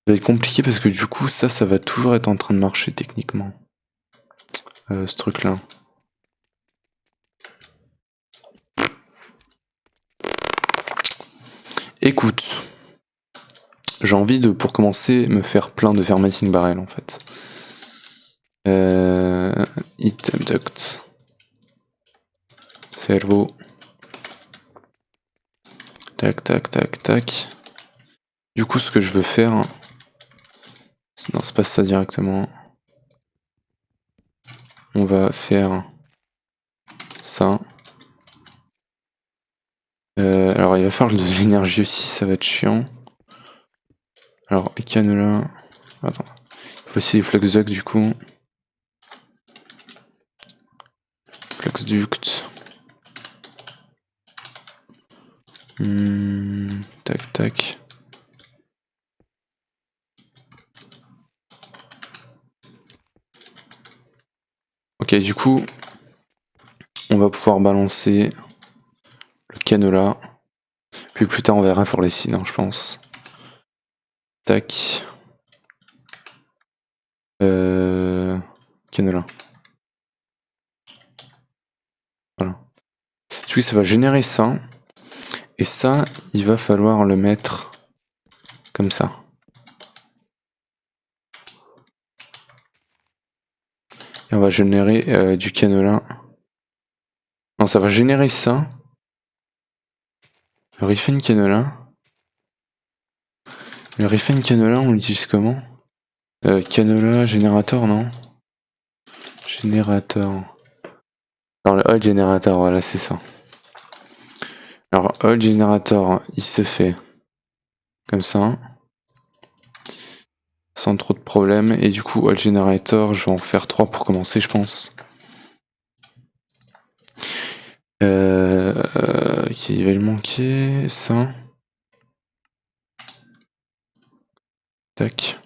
va être compliqué parce que du coup ça va toujours être en train de marcher techniquement. Ce truc là. Écoute, j'ai envie de, pour commencer, me faire plein de fermenting barrel en fait. Item duct. Cerveau. Tac, tac, tac, tac. Du coup, ce que je veux faire... Non, c'est pas ça directement. On va faire ça. Alors, il va falloir de l'énergie aussi, ça va être chiant. Alors, canola... Attends. Il faut aussi les flux duct du coup. Flux duct. Tac, tac. Ok, du coup, on va pouvoir balancer le canola. Puis plus tard, on verra pour les seeds, hein, je pense. Tac. Canola. Voilà. Du coup, ça va générer ça. Et ça, il va falloir le mettre comme ça. Et on va générer du canola. Non, ça va générer ça. Le refine canola. Le refine canola, on l'utilise comment? Canola générateur, non? Générateur. Non, le oil générateur, voilà, c'est ça. Alors, oil générateur, il se fait comme ça. Sans trop de problèmes. Et du coup, oil generator, je vais en faire 3 pour commencer, je pense. Qui va le manquer, ça. Tac.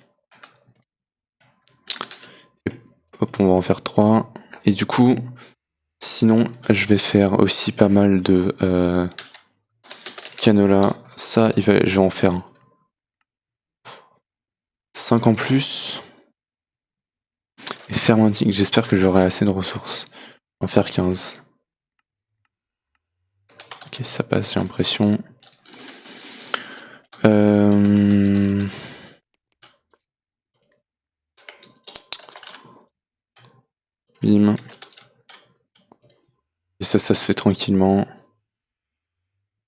Et hop, on va en faire 3. Et du coup, sinon, je vais faire aussi pas mal de canola. Ça, je vais en faire 5 en plus. Et fermenting, j'espère que j'aurai assez de ressources. On va en faire 15. Ok, ça passe, j'ai l'impression. Bim. Et ça se fait tranquillement.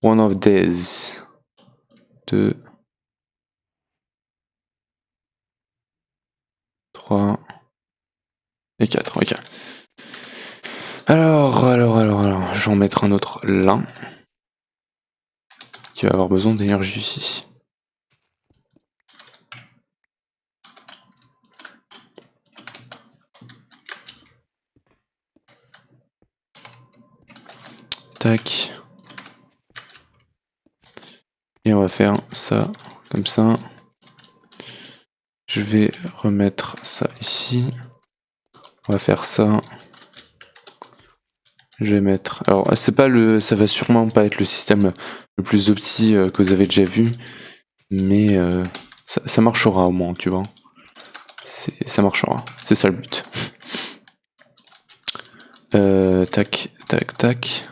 One of these. 2. 3. Et 4, ok. Alors, je vais en mettre un autre là. Qui va avoir besoin d'énergie ici. Tac. Et on va faire ça, comme ça. Je vais remettre ça ici. On va faire ça. Je vais mettre. Alors, c'est pas le. Ça va sûrement pas être le système le plus opti que vous avez déjà vu. Mais ça marchera au moins, tu vois. Ça marchera. C'est ça le but. Tac, tac, tac.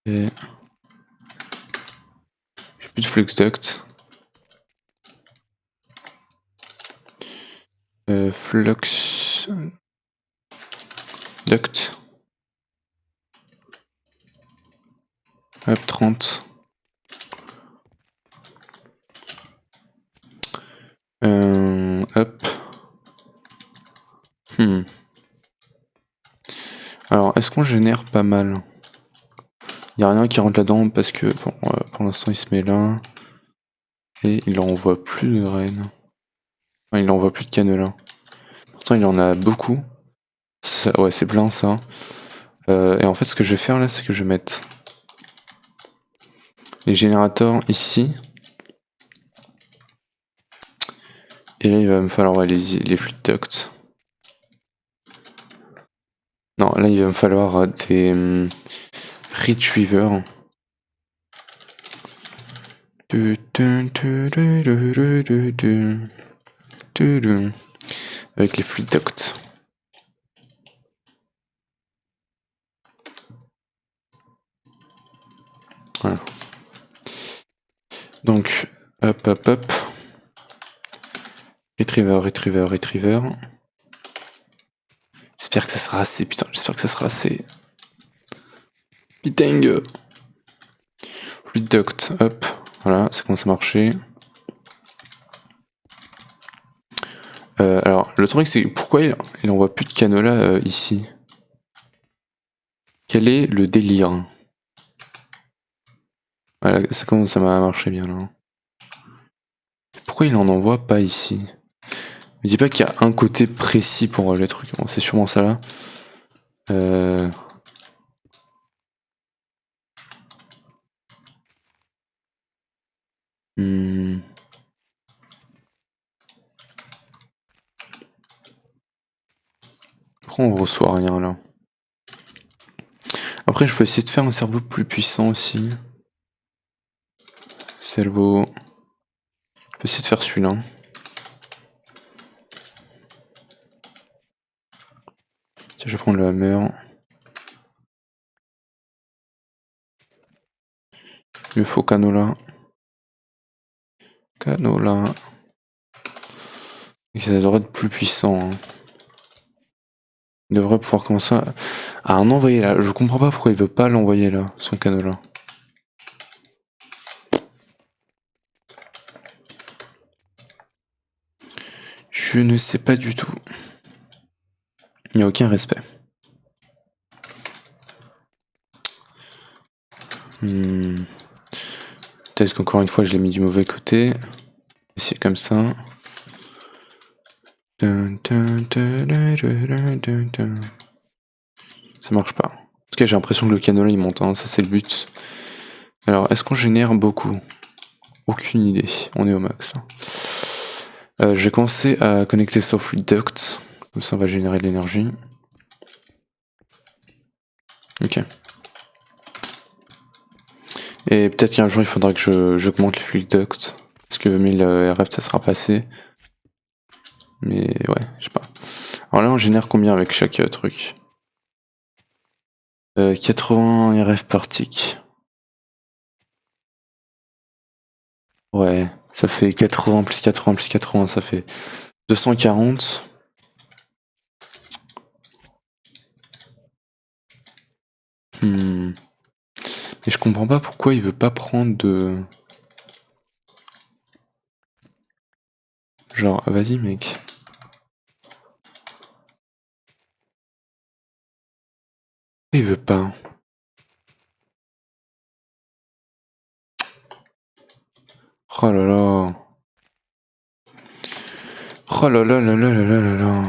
Et j'ai plus de flux duct. Flux duct. Hop, 30. Hop. Alors, est-ce qu'on génère pas mal? Il n'y a rien qui rentre là-dedans parce que bon, pour l'instant il se met là. Et il envoie plus de rennes. Enfin, il envoie plus de cannelin. Pourtant il en a beaucoup. Ouais, c'est plein ça. Et en fait ce que je vais faire là, c'est que je vais mettre les générateurs ici. Et là il va me falloir les fluid ducts. Non, là il va me falloir des retrievers. Avec les fluid ducts. Voilà. Donc, hop, hop, hop. Retriever, retriever, retriever. J'espère que ça sera assez, putain, j'espère que ça sera assez. Putain. Fluid duct, hop. Voilà, ça commence à marcher. Alors, le truc, c'est pourquoi il envoie plus de canola ici? Quel est le délire? Voilà, ça commence à marcher bien là. Pourquoi il en envoie pas ici? Me dis pas qu'il y a un côté précis pour les trucs. Bon, c'est sûrement ça là. Pourquoi on reçoit rien là? Après, je peux essayer de faire un cerveau plus puissant aussi. Cerveau. Je peux essayer de faire celui-là. Tiens, je vais prendre le hammer. Il me faut canola. Canola. Et ça devrait être plus puissant. Hein. Il devrait pouvoir commencer à en envoyer là. Je comprends pas pourquoi il veut pas l'envoyer là, son canola. Je ne sais pas du tout. Il n'y a aucun respect. Peut-être qu'encore une fois je l'ai mis du mauvais côté. C'est comme ça. Ça marche pas. En tout cas j'ai l'impression que le canola il monte, hein. Ça c'est le but. Alors est-ce qu'on génère beaucoup? Aucune idée, on est au max là. Je vais commencer à connecter sur Fluid Duct, comme ça on va générer de l'énergie. Ok. Et peut-être qu'un jour il faudra que j'augmente les Fluid Duct, parce que 1000 RF ça sera passé. Mais ouais, je sais pas. Alors là on génère combien avec chaque truc? 80 RF par tick. Ouais, ça fait 80 plus 80 plus 80, ça fait 240. Et je comprends pas pourquoi il veut pas prendre de... Genre, vas-y mec. Il veut pas. Oh là là. Oh là là là là là là là là.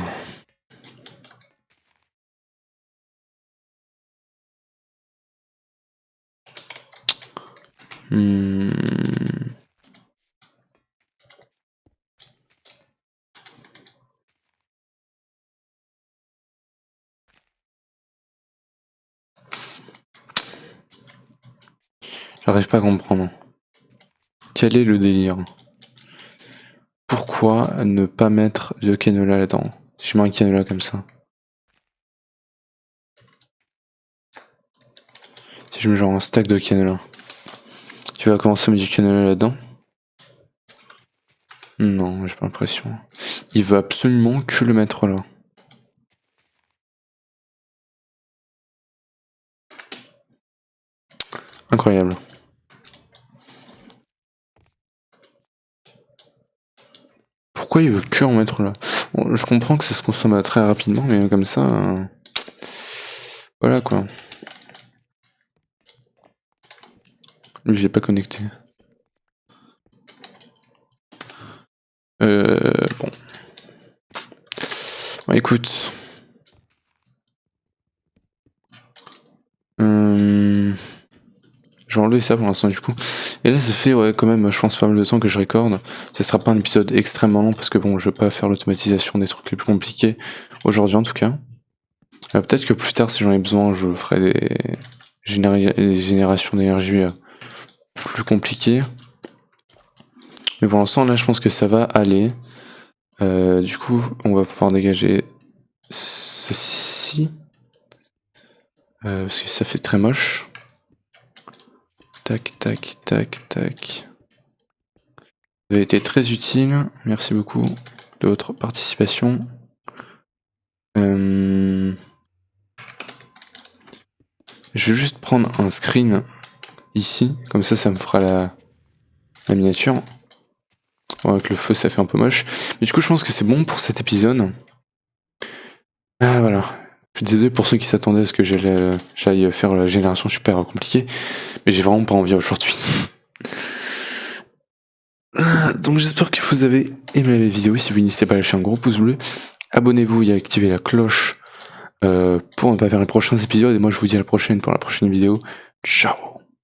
J'arrive pas à comprendre. Quel est le délire? Pourquoi ne pas mettre de canola là-dedans? Si je mets un canola comme ça. Si je mets genre un stack de canola. Tu vas commencer à mettre du canola là-dedans? Non, j'ai pas l'impression. Il veut absolument que le mettre là. Incroyable. Pourquoi il veut que en mettre là? Bon, je comprends que ça se consomme très rapidement, mais comme ça... Voilà quoi. Lui, j'ai pas connecté. Bon. Bon, écoute. Je vais enlever ça pour l'instant du coup. Et là ça fait ouais quand même je pense pas mal de temps que je recorde. Ce sera pas un épisode extrêmement long parce que bon je vais pas faire l'automatisation des trucs les plus compliqués aujourd'hui en tout cas. Peut-être que plus tard si j'en ai besoin je ferai des générations d'énergie plus compliquées. Mais pour l'instant là je pense que ça va aller. Du coup on va pouvoir dégager ceci. Parce que ça fait très moche. Tac, tac, tac, tac. Vous avez été très utile. Merci beaucoup de votre participation. Je vais juste prendre un screen ici. Comme ça me fera la miniature. Bon, avec le feu, ça fait un peu moche. Mais du coup, je pense que c'est bon pour cet épisode. Ah, voilà. Je suis désolé pour ceux qui s'attendaient à ce que j'aille faire la génération super compliquée. Mais j'ai vraiment pas envie aujourd'hui. Donc j'espère que vous avez aimé la vidéo. Si vous n'hésitez pas à lâcher un gros pouce bleu. Abonnez-vous et activez la cloche pour ne pas faire les prochains épisodes. Et moi je vous dis à la prochaine pour la prochaine vidéo. Ciao!